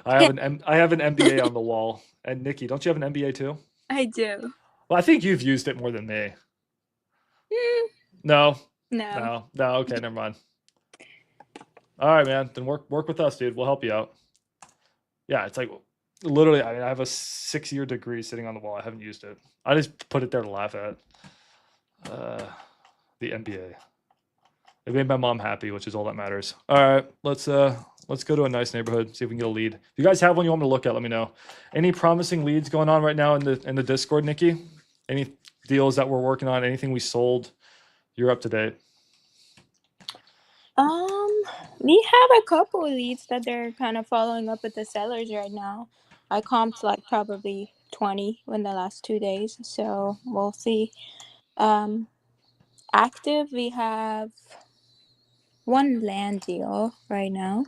I have an MBA on the wall. And Nikki, don't you have an MBA too? I do. Well, I think you've used it more than me. Mm, No. no. No. Okay, never mind. All right, man. Then work with us, dude. We'll help you out. Yeah, it's like literally. I mean, I have a 6-year degree sitting on the wall. I haven't used it. I just put it there to laugh at. The MBA. It made my mom happy, which is all that matters. All right, let's go to a nice neighborhood. See if we can get a lead. If you guys have one you want me to look at, let me know. Any promising leads going on right now in the Discord, Nikki? Any deals that we're working on? Anything we sold? You're up to date. We have a couple leads that they're kind of following up with the sellers right now. I comped like probably 20 in the last 2 days, so we'll see. Active, we have one land deal right now,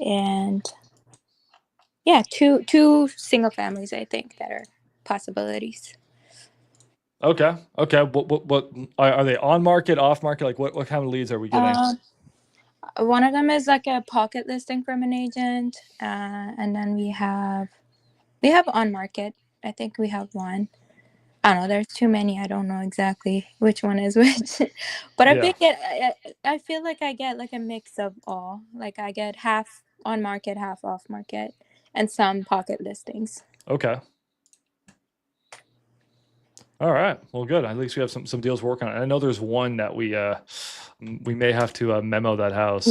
and yeah, two single families I think that are possibilities. Okay. What are they on market, off market? Like what kind of leads are we getting? One of them is like a pocket listing from an agent, and then we have on market. I think we have one. I don't know. There's too many. I don't know exactly which one is which. But I feel like I get like a mix of all. Like I get half on market, half off market, and some pocket listings. Okay. All right. Well, good. At least we have some deals working on. I know there's one that we may have to memo that house.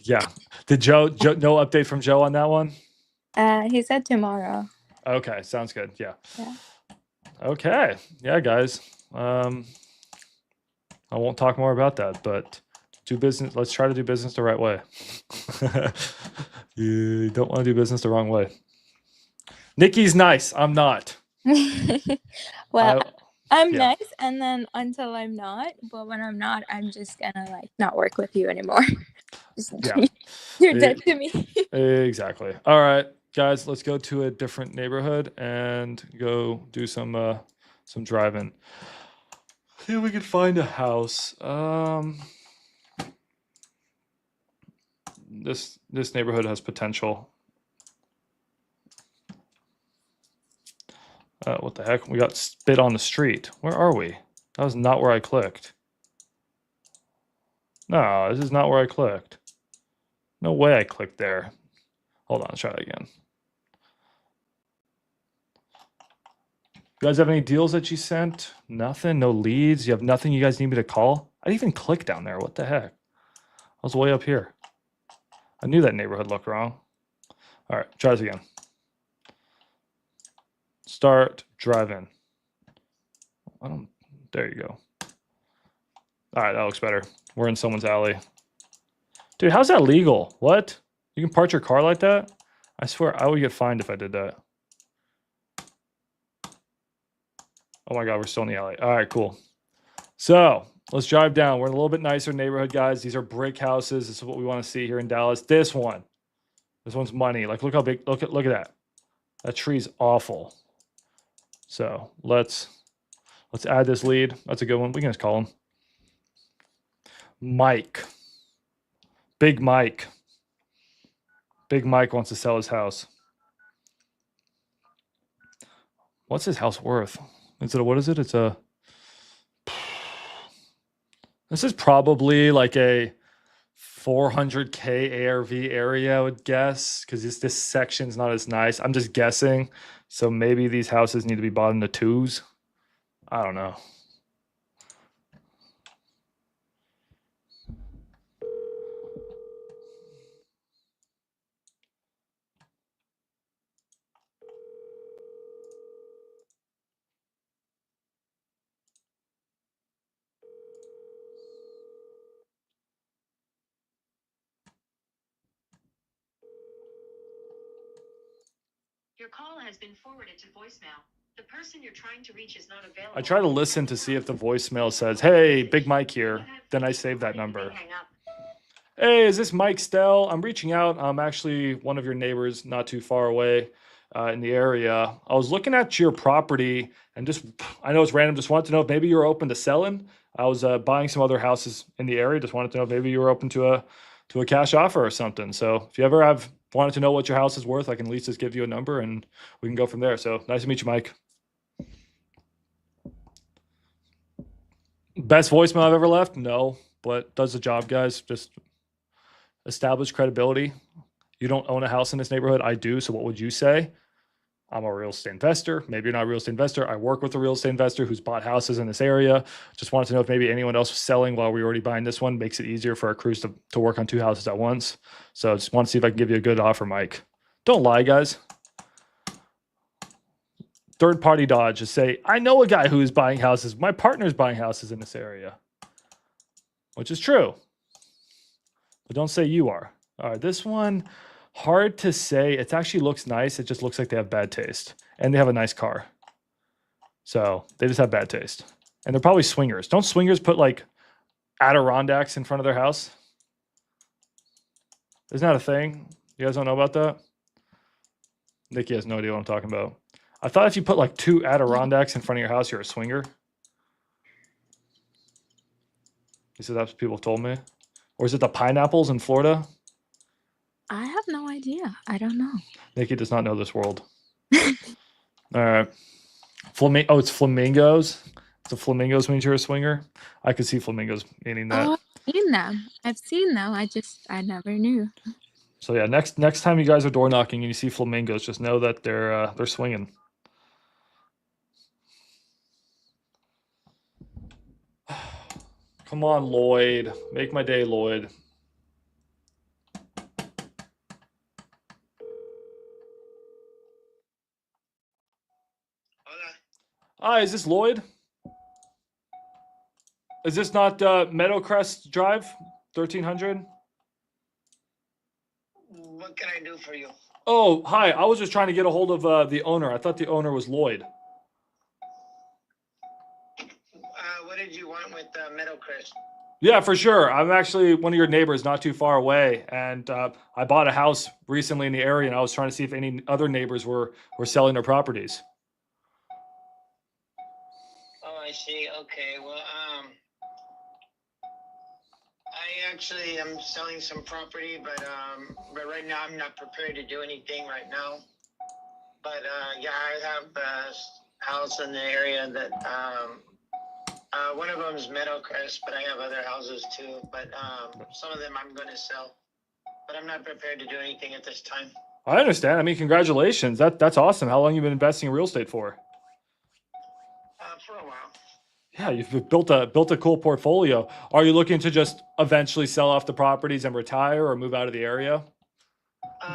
Yeah. Did Joe? No update from Joe on that one? He said tomorrow. Okay. Sounds good. Yeah. Yeah. Okay. Yeah, guys. I won't talk more about that, but do business. Let's try to do business the right way. You don't want to do business the wrong way. Nikki's nice. I'm not. Well, I'm yeah. nice, and then until I'm not. But when I'm not, I'm just gonna like not work with you anymore. Yeah. You're dead to me. Exactly. All right, guys, let's go to a different neighborhood and go do some driving. See if we can find a house. This neighborhood has potential. What the heck? We got spit on the street. Where are we? That was not where I clicked. No, this is not where I clicked. No way I clicked there. Hold on, let's try that again. You guys have any deals that you sent? Nothing? No leads? You have nothing you guys need me to call? I didn't even click down there. What the heck? I was way up here. I knew that neighborhood looked wrong. All right, try this again. Start driving. There you go. All right, that looks better. We're in someone's alley. Dude, how's that legal? What? You can park your car like that? I swear I would get fined if I did that. Oh my God, we're still in the alley. All right, cool. So let's drive down. We're in a little bit nicer neighborhood, guys. These are brick houses. This is what we want to see here in Dallas. This one's money. Like, look how big. Look at that. That tree's awful. So let's add this lead. That's a good one. We can just call him Mike. Big Mike. Big Mike wants to sell his house. What's his house worth? What is it? This is probably like a 400K ARV area, I would guess, because this section's not as nice. I'm just guessing. So maybe these houses need to be bought into twos. I don't know. Your call has been forwarded to voicemail. The person you're trying to reach is not available. I try to listen to see if the voicemail says, "Hey, Big Mike here." Then I save that number. Hang up. Hey, is this Mike Stell? I'm reaching out. I'm actually one of your neighbors not too far away in the area. I was looking at your property and I know it's random, just wanted to know if maybe you were open to selling. I was buying some other houses in the area. Just wanted to know if maybe you were open to a cash offer or something. So if you ever have wanted to know what your house is worth, I can at least just give you a number and we can go from there. So nice to meet you, Mike. Best voicemail I've ever left? No, but does the job, guys. Just establish credibility. You don't own a house in this neighborhood. I do. So what would you say? I'm a real estate investor. Maybe you're not a real estate investor. I work with a real estate investor who's bought houses in this area. Just wanted to know if maybe anyone else was selling while we were already buying this one. Makes it easier for our crews to work on two houses at once. So just want to see if I can give you a good offer, Mike. Don't lie, guys. Third party dodge. Just say, I know a guy who is buying houses. My partner's buying houses in this area, which is true. But don't say you are. All right, this one, hard to say. It actually looks nice. It just looks like they have bad taste. And they have a nice car. So they just have bad taste. And they're probably swingers. Don't swingers put like Adirondacks in front of their house? Isn't that a thing? You guys don't know about that? Nikki has no idea what I'm talking about. I thought if you put like two Adirondacks in front of your house, you're a swinger. You said that's what people told me. Or is it the pineapples in Florida? I have no idea. I don't know. Nikki does not know this world. All right. Oh, it's flamingos. So flamingos means you're a swinger? I could see flamingos meaning that. Oh, I've seen them. I've seen them. I never knew. So yeah, next time you guys are door knocking and you see flamingos, just know that they're swinging. Come on, Lloyd. Make my day, Lloyd. Hi, is this Lloyd? Is this not Meadowcrest Drive, 1300? What can I do for you? Oh, hi. I was just trying to get a hold of the owner. I thought the owner was Lloyd. What did you want with Meadowcrest? Yeah, for sure. I'm actually one of your neighbors not too far away. And I bought a house recently in the area, and I was trying to see if any other neighbors were selling their properties. Oh, I see. Okay. Well, I actually am selling some property, but right now I'm not prepared to do anything right now. But yeah, I have a house in the area that one of them is Meadowcrest, but I have other houses too. But some of them I'm going to sell, but I'm not prepared to do anything at this time. I understand. I mean, congratulations. That's awesome. How long have you been investing in real estate for? For a while. Yeah, you've built a cool portfolio. Are you looking to just eventually sell off the properties and retire or move out of the area?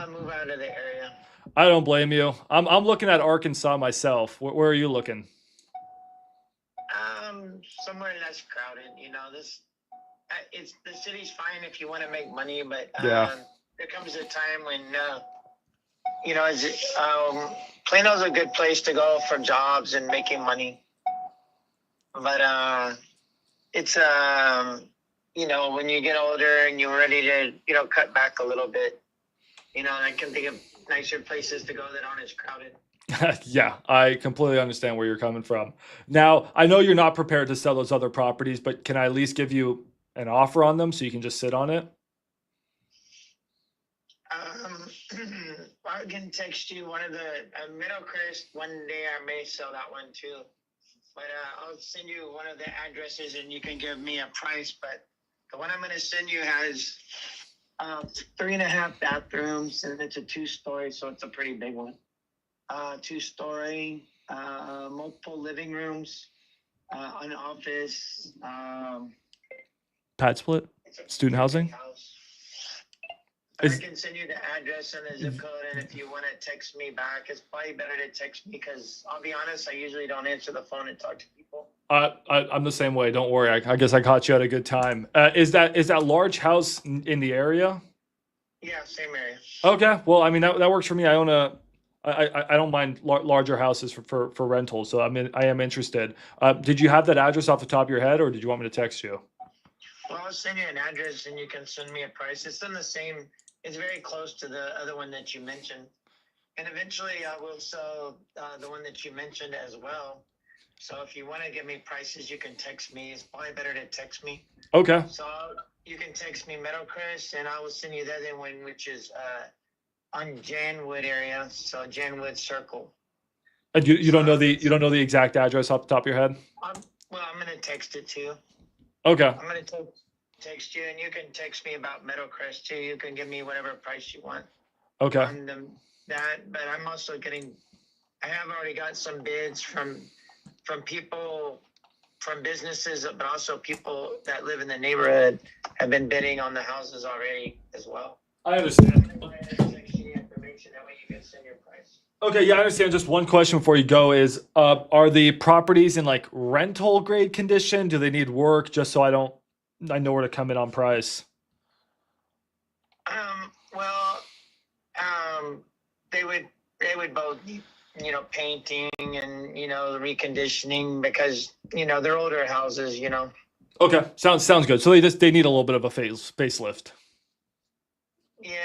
Move out of the area. I don't blame you. I'm looking at Arkansas myself. Where are you looking? Somewhere less crowded. You know, the city's fine if you want to make money, but Yeah. there comes a time when you know, Plano's a good place to go for jobs and making money. But it's you know, when you get older and you're ready to, you know, cut back a little bit, you know, I can think of nicer places to go that aren't as crowded. Yeah, I completely understand where you're coming from. Now, I know you're not prepared to sell those other properties, but can I at least give you an offer on them so you can just sit on it? I can text you one of the Meadowcrest. One day I may sell that one too. But I'll send you one of the addresses and you can give me a price. But the one I'm going to send you has 3.5 bathrooms and it's a 2-story, so it's a pretty big one. 2-story, multiple living rooms, an office. Pad split? Student housing? House. I Is- can send you the address and the zip code, and if you want to text me back, it's probably better to text me because I'll be honest, I usually don't answer the phone and talk to people. I'm the same way. Don't worry. I guess I caught you at a good time. Is that large house in the area? Yeah, same area. Okay. Well, I mean that works for me. I own I don't mind larger houses for rentals. So I am interested. Did you have that address off the top of your head, or did you want me to text you? Well, I'll send you an address and you can send me a price. It's in the same, it's very close to the other one that you mentioned. And eventually I will sell the one that you mentioned as well. So if you want to give me prices, you can text me. It's probably better to text me. Okay. So you can text me Meadowcrest and I will send you the other one, which is on Janwood area. So Janwood Circle. And you don't know the exact address off the top of your head? Well, I'm going to text it to you. Okay. I'm going to text you and you can text me about Meadowcrest too. You can give me whatever price you want. Okay. On that, but I'm also I have already got some bids from people, from businesses, but also people that live in the neighborhood have been bidding on the houses already as well. I understand. Text you the information, that way you can send your price. Okay, yeah, I understand. Just one question before you go is, are the properties in like rental grade condition? Do they need work? Just so I know where to come in on price. Well, they would both need, painting and, reconditioning because, they're older houses, Okay, sounds good. So they need a little bit of a facelift. Yeah,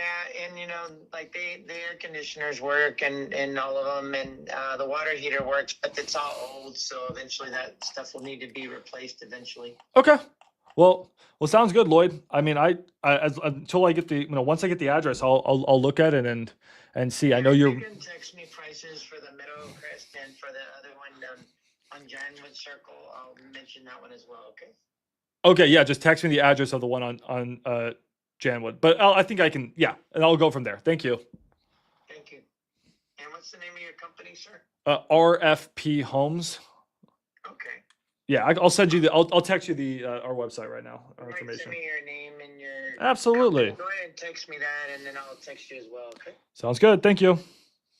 and like the air conditioners work and all of them, and the water heater works, but it's all old, so eventually that stuff will need to be replaced eventually. Okay. Well, sounds good, Lloyd. I mean, until I get once I get the address, I'll look at it and see. I know you you're. can text me prices for the Meadowcrest and for the other one on Janwood Circle. I'll mention that one as well. Okay. Okay, yeah, just text me the address of the one on Janwood. But I think I can, yeah, and I'll go from there. Thank you. Thank you. And what's the name of your company, sir? RFP Homes. Okay. Yeah, I'll send you I'll text you the our website right now. Our Right, information. send me your name and your Absolutely. company. Go ahead and text me that, and then I'll text you as well. Okay. Sounds good. Thank you.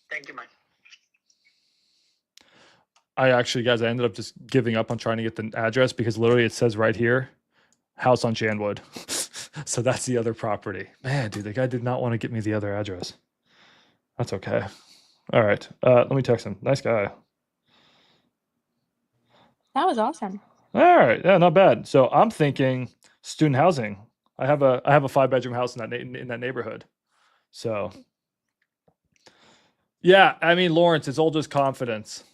Thank you, Mike. I ended up just giving up on trying to get the address because literally it says right here, house on Janwood. So that's the other property. Man, dude, the guy did not want to get me the other address. That's okay. All right. Let me text him. Nice guy. That was awesome. All right. Yeah, not bad. So I'm thinking student housing. I have a 5-bedroom house in that neighborhood. So yeah, I mean, Lawrence, it's all just confidence.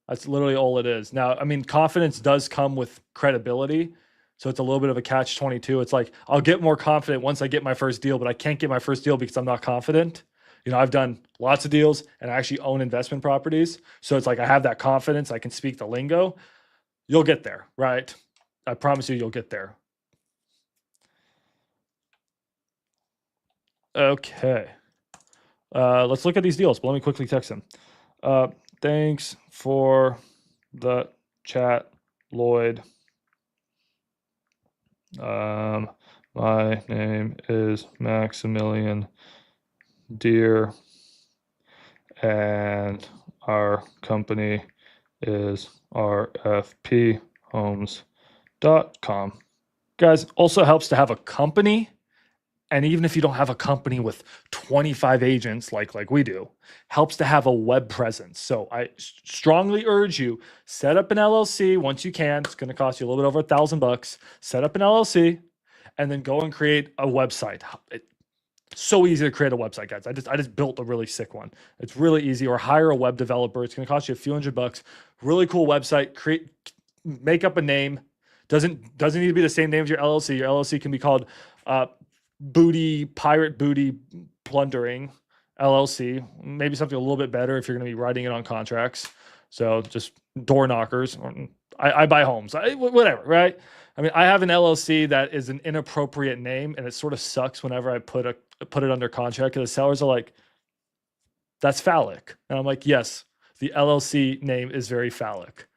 That's literally all it is. Now, I mean, confidence does come with credibility. So it's a little bit of a catch-22. It's like, I'll get more confident once I get my first deal, but I can't get my first deal because I'm not confident. I've done lots of deals and I actually own investment properties. So it's like, I have that confidence. I can speak the lingo. You'll get there, right? I promise you'll get there. Okay. Let's look at these deals, but let me quickly text them. Thanks for the chat, Lloyd. My name is Maximilian Deer, and our company is rfphomes.com. Guys, also helps to have a company. And even if you don't have a company with 25 agents like we do, helps to have a web presence. So I strongly urge you, set up an LLC once you can. It's going to cost you a little bit over $1,000. Set up an LLC and then go and create a website. It's so easy to create a website, guys. I just built a really sick one. It's really easy. Or hire a web developer. It's going to cost you a few $100. Really cool website. Make up a name. Doesn't need to be the same name as your LLC. Your LLC can be called Pirate Booty Plundering LLC. Maybe something a little bit better if you're going to be writing it on contracts. So just door knockers. I buy homes. Whatever, right? I mean, I have an LLC that is an inappropriate name, and it sort of sucks whenever I put it under contract because the sellers are like, "That's phallic," and I'm like, "Yes, the LLC name is very phallic.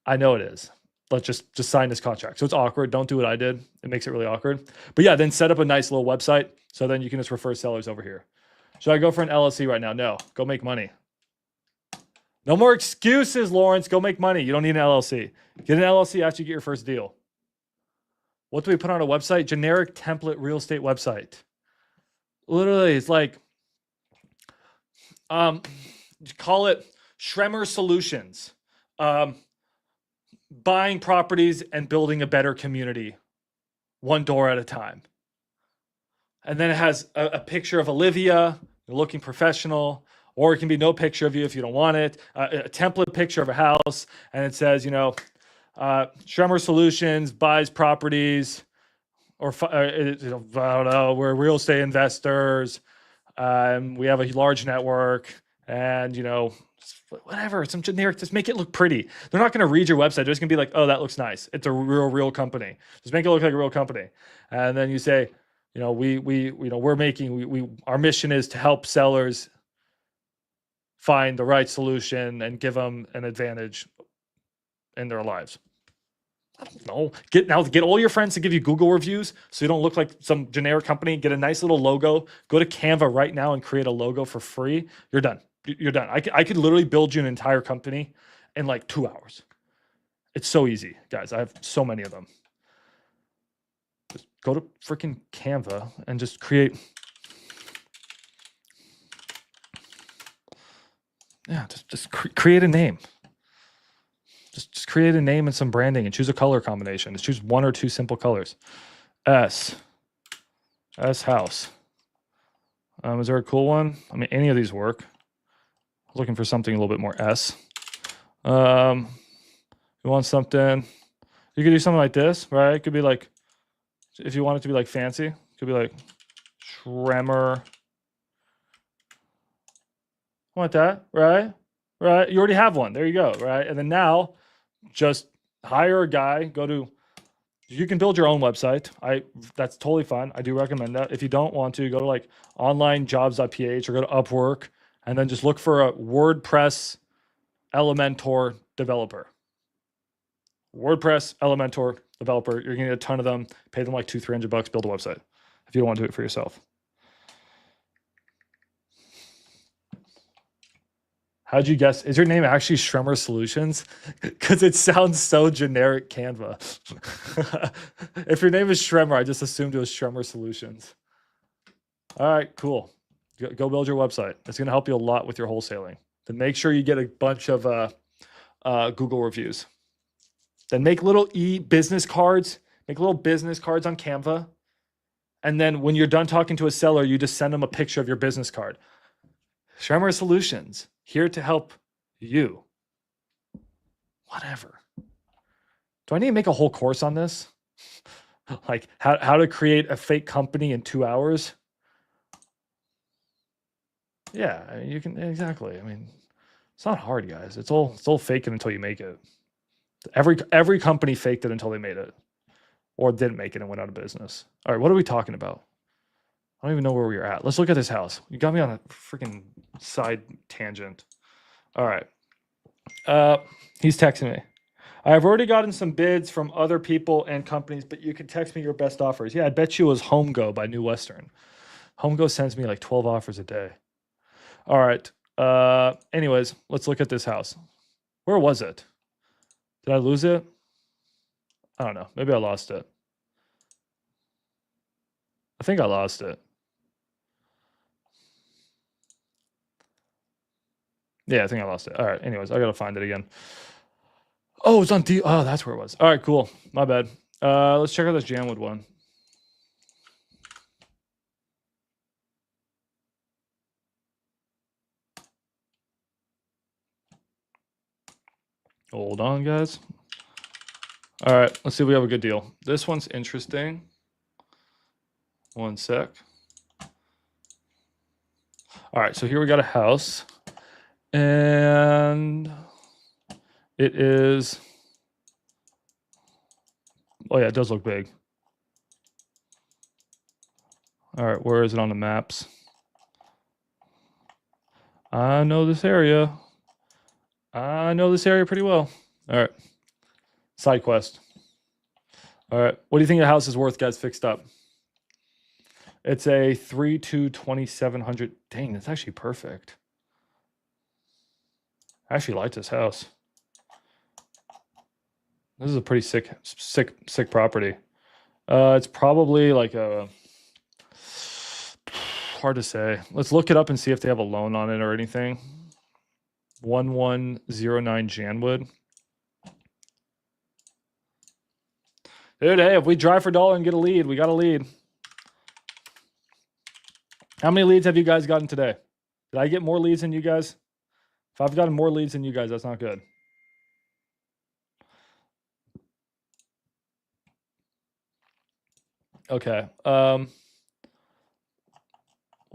I know it is. Let's just sign this contract." So it's awkward. Don't do what I did. It makes it really awkward. But yeah, then set up a nice little website. So then you can just refer sellers over here. Should I go for an LLC right now? No. Go make money. No more excuses, Lawrence. Go make money. You don't need an LLC. Get an LLC after you get your first deal. What do we put on a website? Generic template real estate website. Literally, it's like, Call it Schremer Solutions. Buying properties and building a better community, one door at a time. And then it has a picture of Olivia, looking professional, or it can be no picture of you if you don't want it. A template picture of a house, and it says, Schremer Solutions buys properties, or I don't know, we're real estate investors. We have a large network, and whatever, some generic. Just make it look pretty. They're not going to read your website. They're just going to be like, "Oh, that looks nice. It's a real company." Just make it look like a real company, and then you say, our mission is to help sellers find the right solution and give them an advantage in their lives. No, get all your friends to give you Google reviews so you don't look like some generic company. Get a nice little logo. Go to Canva right now and create a logo for free. You're done. You're done. I could literally build you an entire company in like 2 hours. It's so easy, guys. I have so many of them. Just go to freaking Canva and just create. Yeah, just create a name. Just create a name and some branding and choose a color combination. Just choose 1 or 2 simple colors. S house. Is there a cool one? I mean, any of these work. Looking for something a little bit more S. You want something, you could do something like this, right? It could be like, if you want it to be like fancy, it could be like Schremer. Want that, right? Right. You already have one. There you go, right? And then now just hire a guy, you can build your own website. That's totally fine. I do recommend that. If you don't want to, go to like onlinejobs.ph or go to Upwork and then just look for a WordPress Elementor developer. WordPress Elementor developer. You're gonna get a ton of them. Pay them like $200-300, build a website if you don't want to do it for yourself. How'd you guess? Is your name actually Schremer Solutions? Because it sounds so generic Canva. If your name is Schremer, I just assumed it was Schremer Solutions. All right, cool. Go build your website. It's going to help you a lot with your wholesaling. Then make sure you get a bunch of Google reviews. Then make little business cards. Make little business cards on Canva. And then when you're done talking to a seller, you just send them a picture of your business card. Schremer Solutions, here to help you. Whatever. Do I need to make a whole course on this? Like how to create a fake company in 2 hours? Yeah, I mean, you can, exactly. I mean, it's not hard, guys. It's all fake it until you make it. Every company faked it until they made it, or didn't make it and went out of business. All right, what are we talking about? I don't even know where we are at. Let's look at this house. You got me on a freaking side tangent. All right. He's texting me. I've already gotten some bids from other people and companies, but you can text me your best offers. Yeah, I bet you it was HomeGo by New Western. HomeGo sends me like 12 offers a day. All right. Anyways, let's look at this house. Where was it? Did I lose it? I don't know. Maybe I lost it. I think I lost it. Yeah, I think I lost it. All right. Anyways, I got to find it again. Oh, it's on D. Oh, that's where it was. All right, cool. My bad. Let's check out this Jamwood one. Hold on, guys. All right, let's see if we have a good deal. This one's interesting. One sec. All right, so here we got a house. And it is, oh yeah, it does look big. All right, where is it on the maps? I know this area. I know this area pretty well. All right, side quest. All right, what do you think the house is worth, guys, fixed up? It's a 3-2-2700. Dang, that's actually perfect. I actually like this house. This is a pretty sick property. It's probably like a Hard to say. Let's look it up and see if they have a loan on it or anything. 1109 Janwood. Dude, hey, if we drive for dollar and get a lead, we got a lead. How many leads have you guys gotten today? Did I get more leads than you guys? If I've gotten more leads than you guys, that's not good. Okay.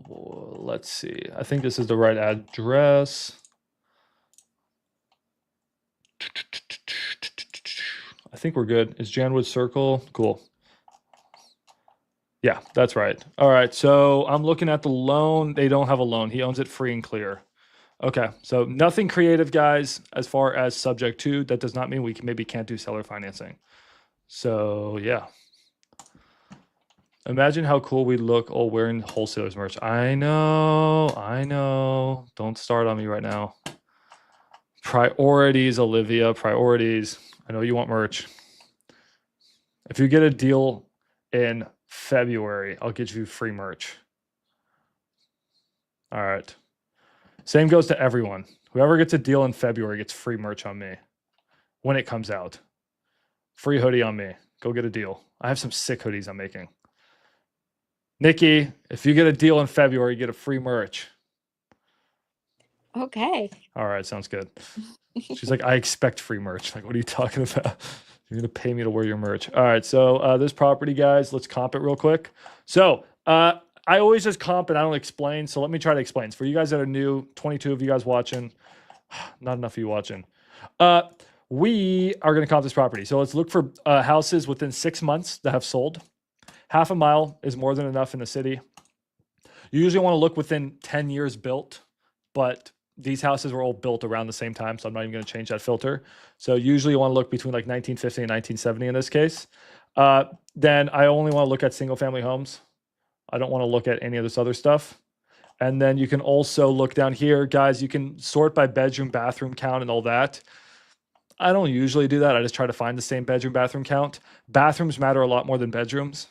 Let's see. I think this is the right address. I think we're good. Is Janwood Circle? Cool. Yeah, that's right. All right. So I'm looking at the loan. They don't have a loan. He owns it free and clear. Okay. So nothing creative, guys, as far as subject to. That does not mean we maybe can't do seller financing. So yeah. Imagine how cool we look all wearing wholesalers merch. I know. Don't start on me right now. Priorities, Olivia, priorities. I know you want merch. If you get a deal in February, I'll get you free merch. All right. Same goes to everyone. Whoever gets a deal in February gets free merch on me when it comes out. Free hoodie on me. Go get a deal. I have some sick hoodies I'm making. Nikki, if you get a deal in February, you get a free merch. Okay. All right, sounds good. She's like, I expect free merch. Like, what are you talking about? You're going to pay me to wear your merch. All right, so this property, guys, let's comp it real quick. So I always just comp and I don't explain. So let me try to explain. So for you guys that are new, 22 of you guys watching, not enough of you watching. We are going to comp this property. So let's look for houses within 6 months that have sold. Half a mile is more than enough in the city. You usually want to look within 10 years built, but these houses were all built around the same time, so I'm not even going to change that filter. So usually you want to look between like 1950 and 1970 in this case. Then I only want to look at single family homes. I don't want to look at any of this other stuff. And then you can also look down here, guys, you can sort by bedroom, bathroom count and all that. I don't usually do that. I just try to find the same bedroom, bathroom count. Bathrooms matter a lot more than bedrooms.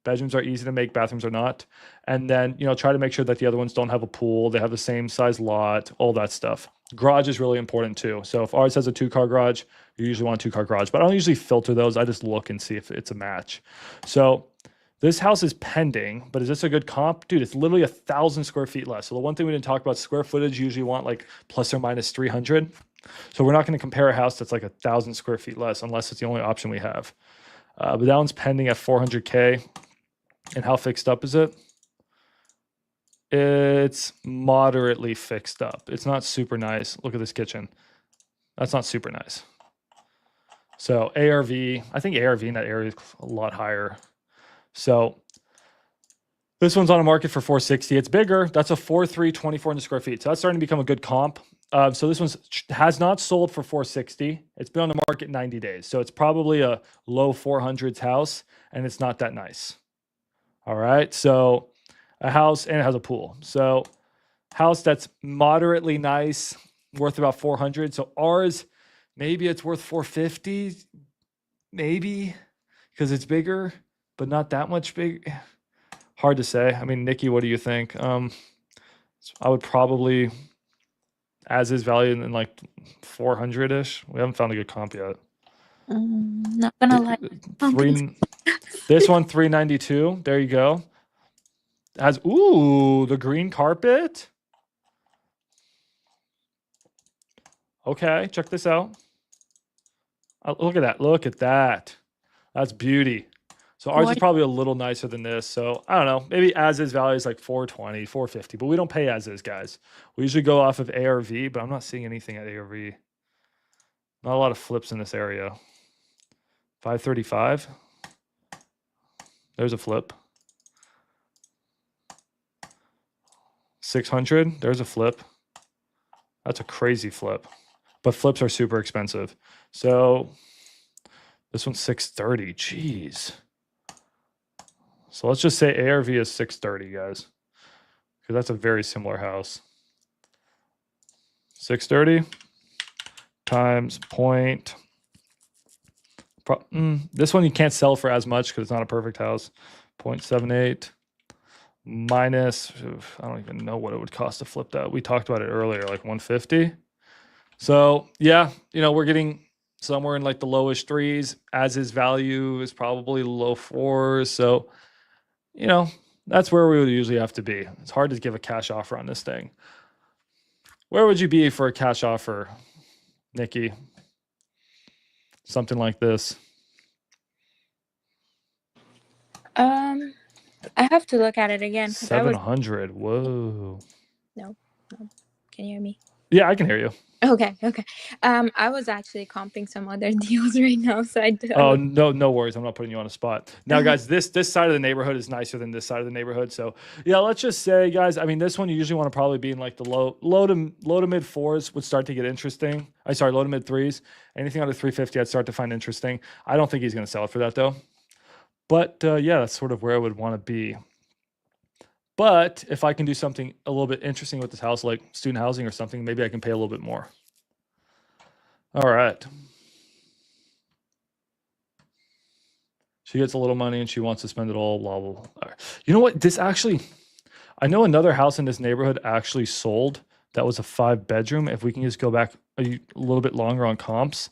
Bedrooms are easy to make, bathrooms are not. And then, try to make sure that the other ones don't have a pool. They have the same size lot, all that stuff. Garage is really important too. So if ours has a 2-car garage, you usually want a 2-car garage. But I don't usually filter those. I just look and see if it's a match. So this house is pending, but is this a good comp? Dude, it's literally 1,000 square feet less. So the one thing we didn't talk about, square footage, you usually want like plus or minus 300. So we're not going to compare a house that's like 1,000 square feet less unless it's the only option we have. But that one's pending at 400K. And how fixed up is it? It's moderately fixed up. It's not super nice. Look at this kitchen. That's not super nice. So ARV, I think ARV in that area is a lot higher. So this one's on a market for 460. It's bigger. That's a 4.3, 2,400 square feet. So that's starting to become a good comp. So this one has not sold for 460. It's been on the market 90 days. So it's probably a low 400s house, and it's not that nice. All right, so a house, and it has a pool. So house that's moderately nice, worth about 400. So ours, maybe it's worth 450, maybe, because it's bigger, but not that much big. Hard to say. I mean, Nikki, what do you think? I would probably, as is valued in like 400-ish. We haven't found a good comp yet. Not gonna lie. This one, 392. There you go. Has the green carpet. Okay, check this out. Look at that. Look at that. That's beauty. So ours is probably a little nicer than this. So I don't know. Maybe as is value is like 420, 450, but we don't pay as is, guys. We usually go off of ARV, but I'm not seeing anything at ARV. Not a lot of flips in this area. 535. There's a flip. 600. There's a flip. That's a crazy flip. But flips are super expensive. So this one's 630. Jeez. So let's just say ARV is 630, guys. Because that's a very similar house. 630 times point. This one you can't sell for as much because it's not a perfect house. 0.78 minus, I don't even know what it would cost to flip that. We talked about it earlier, like 150. So yeah, we're getting somewhere in like the lowish threes, as his value is probably low fours. So, that's where we would usually have to be. It's hard to give a cash offer on this thing. Where would you be for a cash offer, Nikki? Something like this. I have to look at it again. 700. Whoa. No. Can you hear me? Yeah, I can hear you. Okay. I was actually comping some other deals right now, so Oh, no worries. I'm not putting you on a spot. Now, guys, this side of the neighborhood is nicer than this side of the neighborhood. So, yeah, let's just say, guys, I mean, this one you usually want to probably be in like the low to mid fours would start to get interesting. Low to mid threes. Anything under 350, I'd start to find interesting. I don't think he's going to sell it for that though. But yeah, that's sort of where I would want to be. But if I can do something a little bit interesting with this house, like student housing or something, maybe I can pay a little bit more. All right. She gets a little money and she wants to spend it all, blah, blah, blah. All right. You know what? I know another house in this neighborhood actually sold. That was a 5-bedroom. If we can just go back a little bit longer on comps,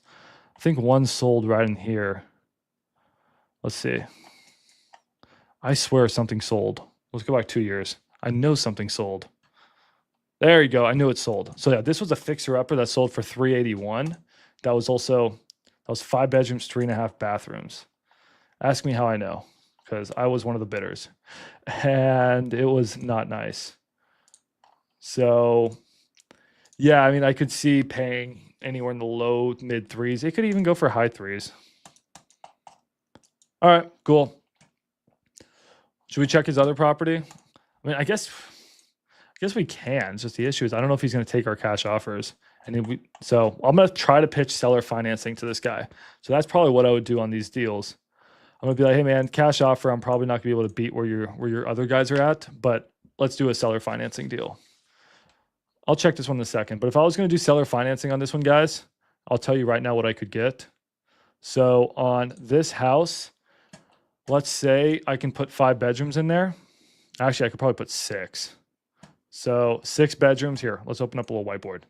I think one sold right in here. Let's see. I swear something sold. Let's go back 2 years. I know something sold. There you go. I knew it sold. So yeah, this was a fixer-upper that sold for $381. That was 5 bedrooms, 3.5 bathrooms. Ask me how I know, because I was one of the bidders. And it was not nice. So yeah, I mean, I could see paying anywhere in the low mid threes. It could even go for high threes. All right, cool. Should we check his other property? I mean, I guess we can. It's just the issue is I don't know if he's going to take our cash offers. So I'm going to try to pitch seller financing to this guy. So that's probably what I would do on these deals. I'm going to be like, hey man, cash offer. I'm probably not going to be able to beat where your other guys are at, but let's do a seller financing deal. I'll check this one in a second. But if I was going to do seller financing on this one, guys, I'll tell you right now what I could get. So on this house, let's say I can put 5 bedrooms in there. Actually, I could probably put 6. So 6 bedrooms here. Let's open up a little whiteboard.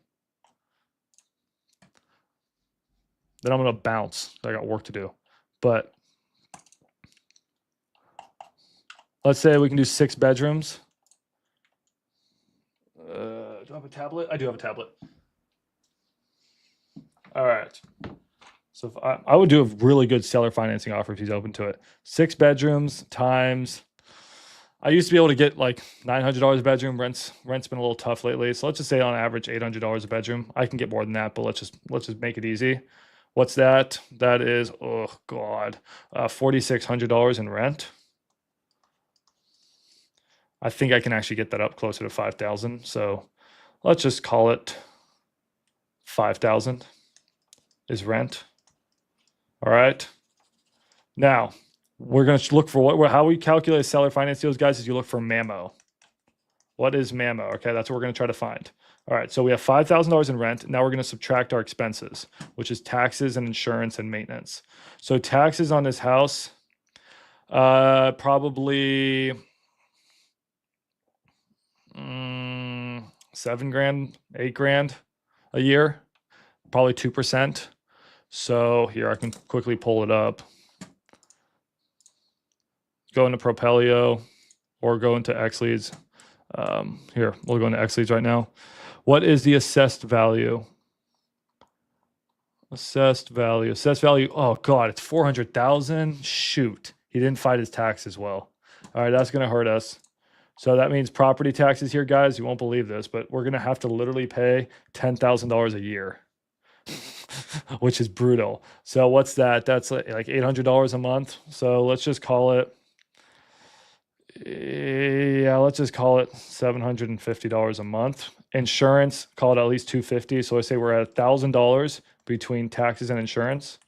Then I'm going to bounce. I got work to do. But let's say we can do 6 bedrooms. Do I have a tablet? I do have a tablet. All right. So if I would do a really good seller financing offer if he's open to it. 6 bedrooms times. I used to be able to get like $900 a bedroom. Rent's been a little tough lately. So let's just say on average $800 a bedroom. I can get more than that, but let's just make it easy. What's that? That is, oh God, $4,600 in rent. I think I can actually get that up closer to 5,000. So let's just call it 5,000 is rent. All right. Now we're going to look for how we calculate seller finance deals, guys, is you look for MAMO. What is MAMO? Okay, that's what we're going to try to find. All right, so we have $5,000 in rent. Now we're going to subtract our expenses, which is taxes and insurance and maintenance. So taxes on this house, probably $7,000, $8,000 a year, probably 2%. So here I can quickly pull it up. Go into Propelio or go into XLeads. Here, we'll go into XLeads right now. What is the assessed value? Assessed value. Oh God, it's 400,000. Shoot, he didn't fight his taxes well. All right, that's gonna hurt us. So that means property taxes here, guys. You won't believe this, but we're gonna have to literally pay $10,000 a year, which is brutal. So what's that? That's like $800 a month. So let's just call it. Yeah, let's just call it $750 a month. Insurance, call it at least $250. So let's say we're at $1,000 between taxes and insurance.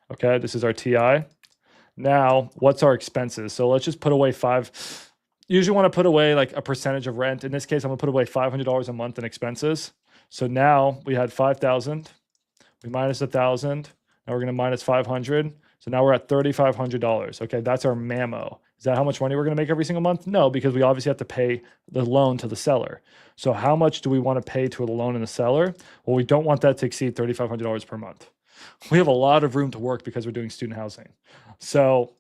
Okay, this is our TI. Now, what's our expenses? So let's just put away usually want to put away like a percentage of rent. In this case, I'm gonna put away $500 a month in expenses. So now we had 5,000, we minus 1,000, now we're gonna minus 500. So now we're at $3,500. Okay, that's our mammo. Is that how much money we're going to make every single month? No, because we obviously have to pay the loan to the seller. So how much do we want to pay to the loan and the seller? Well, we don't want that to exceed $3,500 per month. We have a lot of room to work because we're doing student housing. So,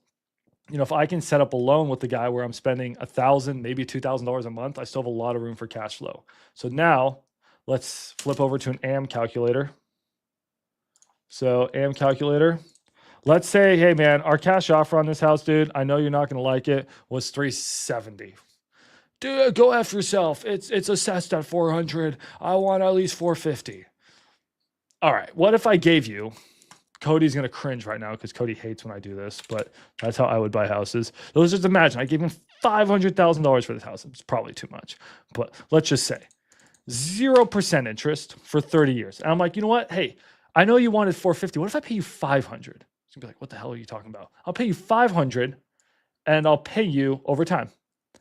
if I can set up a loan with the guy where I'm spending $1,000, maybe $2,000 a month, I still have a lot of room for cash flow. So now let's flip over to an AM calculator. So AM calculator, let's say, hey man, our cash offer on this house, dude, I know you're not going to like it, was 370. Dude, go after yourself. It's assessed at 400. I want at least 450. All right, what if I gave you, Cody's going to cringe right now because Cody hates when I do this, but that's how I would buy houses. Let's just imagine I gave him $500,000 for this house. It's probably too much, but let's just say 0% interest for 30 years. And I'm like, you know what? Hey, I know you wanted 450. What if I pay you 500? He's gonna be like, what the hell are you talking about? I'll pay you 500 and I'll pay you over time.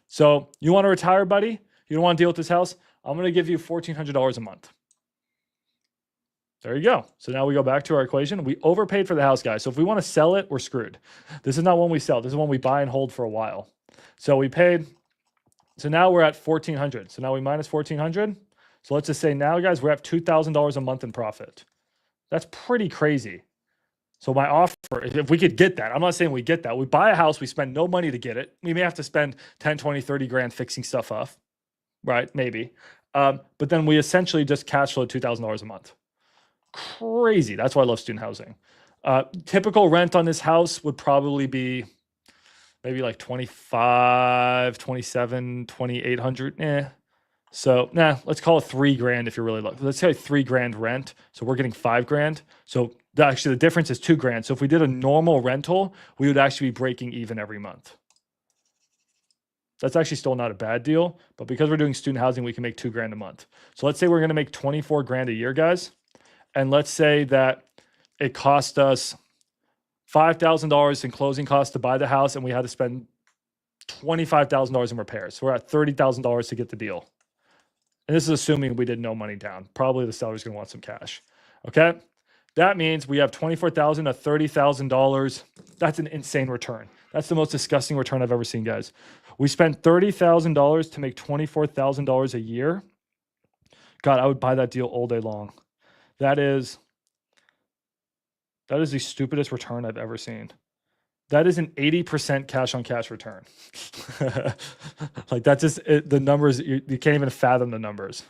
So you want to retire, buddy? You don't want to deal with this house? I'm going to give you $1,400 a month. There you go. So now we go back to our equation. We overpaid for the house, guys. So if we want to sell it, we're screwed. This is not one we sell. This is one we buy and hold for a while. So we paid. So now we're at 1,400. So now we minus 1,400. So let's just say now, guys, we're at $2,000 a month in profit. That's pretty crazy. So my offer, if we could get that, I'm not saying we get that. We buy a house, we spend no money to get it. We may have to spend 10, 20, 30 grand fixing stuff up, right? Maybe. But then we essentially just cash flow $2,000 a month. Crazy. That's why I love student housing. Typical rent on this house would probably be maybe like 25, 27, 2,800. So let's call it 3 grand if you're really lucky. Let's say 3 grand rent. So we're getting 5 grand. So actually the difference is 2 grand. So if we did a normal rental, we would actually be breaking even every month. That's actually still not a bad deal, but because we're doing student housing, we can make 2 grand a month. So let's say we're going to make 24 grand a year, guys. And let's say that it cost us $5,000 in closing costs to buy the house, and we had to spend $25,000 in repairs. So we're at $30,000 to get the deal. And this is assuming we did no money down. Probably the seller's going to want some cash. Okay? That means we have $24,000 to $30,000. That's an insane return. That's the most disgusting return I've ever seen, guys. We spent $30,000 to make $24,000 a year. God, I would buy that deal all day long. That is the stupidest return I've ever seen. That is an 80% cash on cash return. Like that's just the numbers. You can't even fathom the numbers.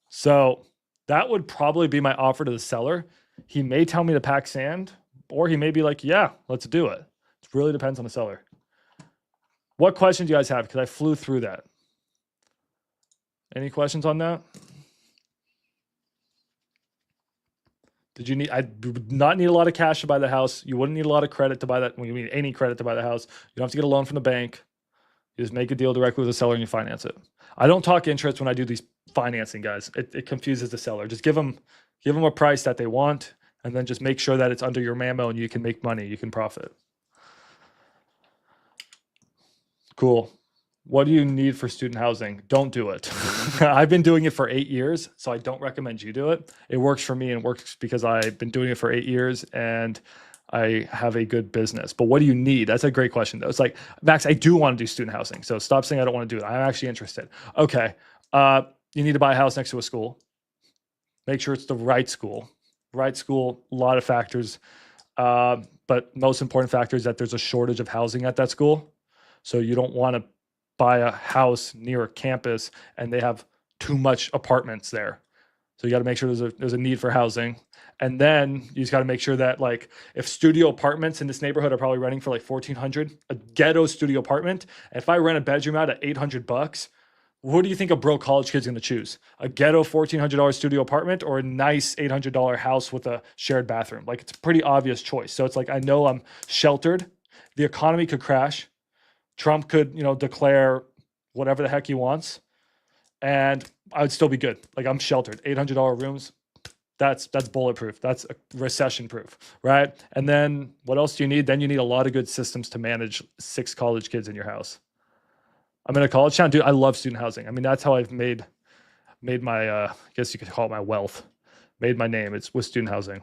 So that would probably be my offer to the seller. He may tell me to pack sand, or he may be like, yeah, let's do it. It really depends on the seller. What questions do you guys have? Because I flew through that. Any questions on that? I would not need a lot of cash to buy the house. You wouldn't need a lot of credit to buy that. You need any credit to buy the house. You don't have to get a loan from the bank. You just make a deal directly with the seller and you finance it. I don't talk interest when I do these financing, guys. It confuses the seller. Just give them a price that they want, and then just make sure that it's under your mammo and you can make money. You can profit. Cool. What do you need for student housing? Don't do it. I've been doing it for 8 years, so I don't recommend you do it. It works for me and works because I've been doing it for 8 years and I have a good business. But what do you need? That's a great question, though. It's like, Max, I do want to do student housing. So stop saying I don't want to do it. I'm actually interested. Okay. You need to buy a house next to a school. Make sure it's the right school. Right school, a lot of factors. But most important factor is that there's a shortage of housing at that school. So you don't want to buy a house near a campus and they have too much apartments there. So you got to make sure there's a need for housing. And then you just got to make sure that, like, if studio apartments in this neighborhood are probably renting for like $1,400, a ghetto studio apartment. If I rent a bedroom out at $800, what do you think a broke college kid's going to choose? A ghetto $1,400 studio apartment or a nice $800 house with a shared bathroom? Like, it's a pretty obvious choice. So it's like, I know I'm sheltered. The economy could crash. Trump could, declare whatever the heck he wants, and I would still be good. Like, I'm sheltered. $800 rooms, that's bulletproof. That's recession proof, right? And then what else do you need? Then you need a lot of good systems to manage 6 college kids in your house. I'm in a college town, dude. I love student housing. I mean, that's how I've made my, I guess you could call it my wealth, made my name. It's with student housing.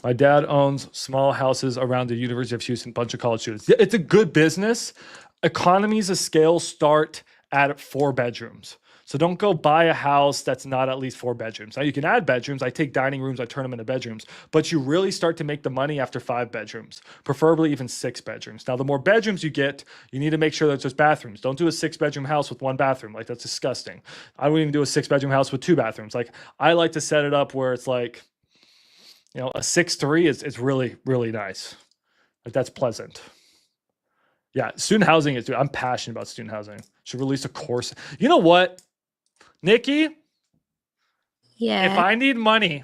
My dad owns small houses around the University of Houston, bunch of college students. Yeah, it's a good business. Economies of scale start at 4 bedrooms. So don't go buy a house that's not at least 4 bedrooms. Now you can add bedrooms. I take dining rooms, I turn them into bedrooms, but you really start to make the money after 5 bedrooms, preferably even 6 bedrooms. Now, the more bedrooms you get, you need to make sure that there's bathrooms. Don't do a 6-bedroom house with 1 bathroom. Like, that's disgusting. I wouldn't even do a 6-bedroom house with 2 bathrooms. Like, I like to set it up where it's like, a 6-3 is really, really nice. Like, that's pleasant. Yeah, student housing is, dude, I'm passionate about student housing. Should release a course. You know what, Nikki? If Yeah. I need money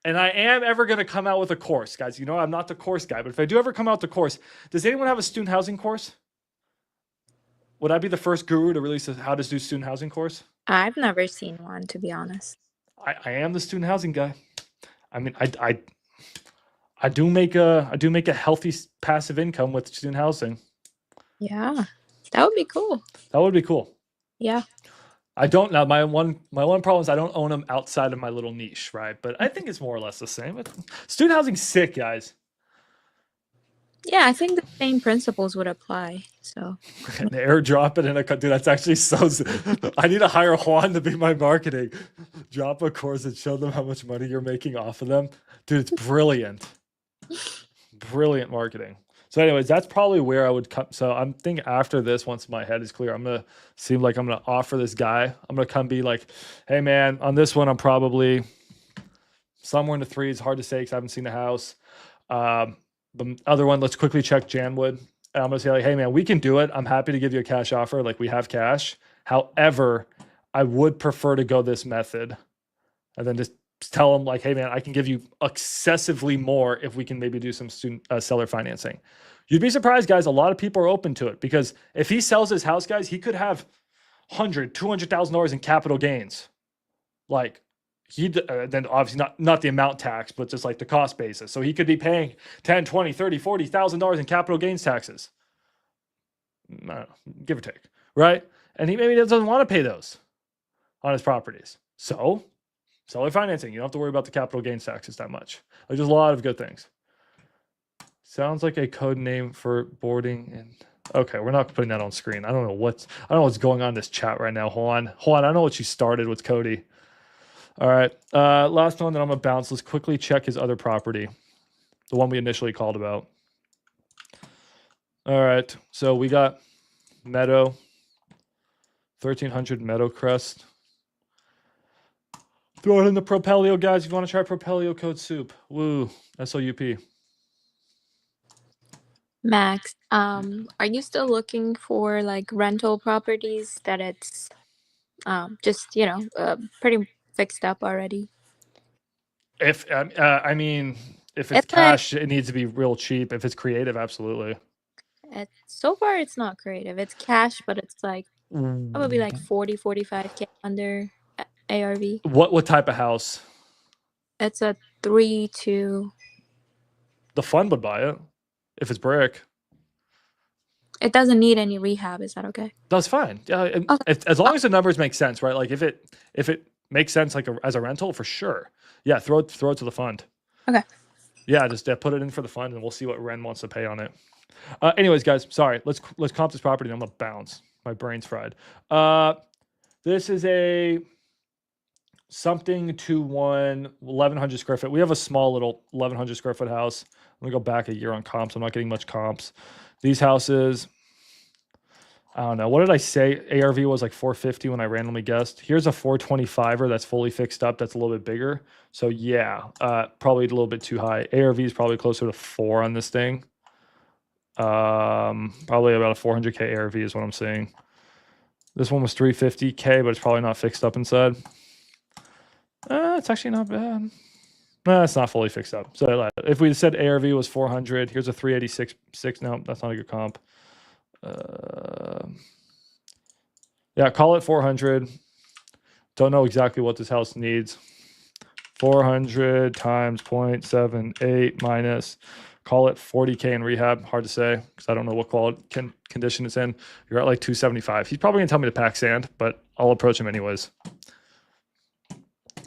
and I am ever going to come out with a course, guys, I'm not the course guy, but if I do ever come out with a course, does anyone have a student housing course? Would I be the first guru to release a how to do student housing course? I've never seen one, to be honest. I am the student housing guy. I mean, I do make a healthy passive income with student housing. Yeah. That would be cool. That would be cool. Yeah. I don't now. My one problem is I don't own them outside of my little niche, right? But I think it's more or less the same. But student housing's sick, guys. Yeah, I think the same principles would apply. So And airdrop it in a dude. That's actually so. I need to hire Juan to be my marketing. Drop a course and show them how much money you're making off of them, dude. It's brilliant. Brilliant marketing. So, anyways, that's probably where I would come. So, I'm thinking after this, once my head is clear, I'm gonna offer this guy. I'm gonna come be like, hey man, on this one, I'm probably somewhere in the 3s. Hard to say because I haven't seen the house. The other one, let's quickly check Janwood. And I'm gonna say like, hey man, we can do it. I'm happy to give you a cash offer. Like, we have cash. However, I would prefer to go this method, and then just tell them like, hey man, I can give you excessively more if we can maybe do some student seller financing. You'd be surprised, guys. A lot of people are open to it because if he sells his house, guys, he could have $200,000 in capital gains. Like, he then obviously not the amount tax, but just like the cost basis. So he could be paying 10, 20, 30, $40,000 in capital gains taxes. I don't know, give or take, right? And he maybe doesn't want to pay those on his properties. So seller financing, you don't have to worry about the capital gains taxes that much. Like, there's a lot of good things. Sounds like a code name for boarding. And okay, we're not putting that on screen. I don't know what's going on in this chat right now. Hold on. I don't know what you started with Cody. All right. Last one that I'm gonna bounce. Let's quickly check his other property, the one we initially called about. All right. So we got Meadow, 1300 Meadow Crest. Throw it in the Propelio, guys. If you want to try Propelio code soup. Woo. SOUP. Max, are you still looking for like rental properties that it's just pretty fixed up already? If I mean, if it's cash, it needs to be real cheap. If it's creative, absolutely. So far it's not creative. It's cash, but it's like probably like 40-45K under ARV. What type of house? It's a 3-2. The fund would buy it if it's brick. It doesn't need any rehab. Is that okay? That's fine. Yeah, as long as the numbers make sense, right? Like if it makes sense, like as a rental, for sure. Yeah, throw it to the fund. Okay. Yeah, just put it in for the fund, and we'll see what Ren wants to pay on it. Anyways, guys, sorry. Let's comp this property. And I'm gonna bounce. My brain's fried. This is a something to 1,100 square foot. We have a small little 1,100 square foot house. I'm gonna go back a year on comps. I'm not getting much comps. These houses, I don't know. What did I say? ARV was like 450 when I randomly guessed. Here's a 425er that's fully fixed up. That's a little bit bigger. So yeah, probably a little bit too high. ARV is probably closer to 4 on this thing. Probably about a 400K ARV is what I'm seeing. This one was 350K, but it's probably not fixed up inside. It's actually not bad. No, it's not fully fixed up. So if we said ARV was 400, here's a 386. No, that's not a good comp. Yeah, call it 400. Don't know exactly what this house needs. 400 times 0.78 minus, call it 40K in rehab. Hard to say because I don't know what quality condition it's in. You're at like 275. He's probably gonna tell me to pack sand, but I'll approach him anyways.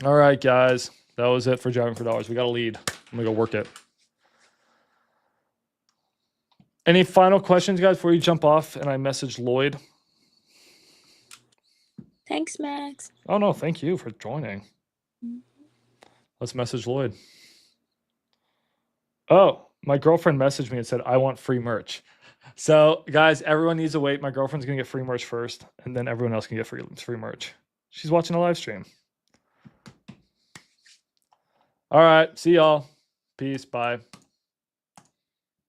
All right, guys. That was it for Driving for Dollars. We got a lead. I'm gonna go work it. Any final questions, guys, before you jump off and I message Lloyd? Thanks, Max. Oh, no, thank you for joining. Let's message Lloyd. Oh, my girlfriend messaged me and said, I want free merch. So, guys, everyone needs to wait. My girlfriend's going to get free merch first, and then everyone else can get free merch. She's watching a live stream. All right. See y'all. Peace. Bye.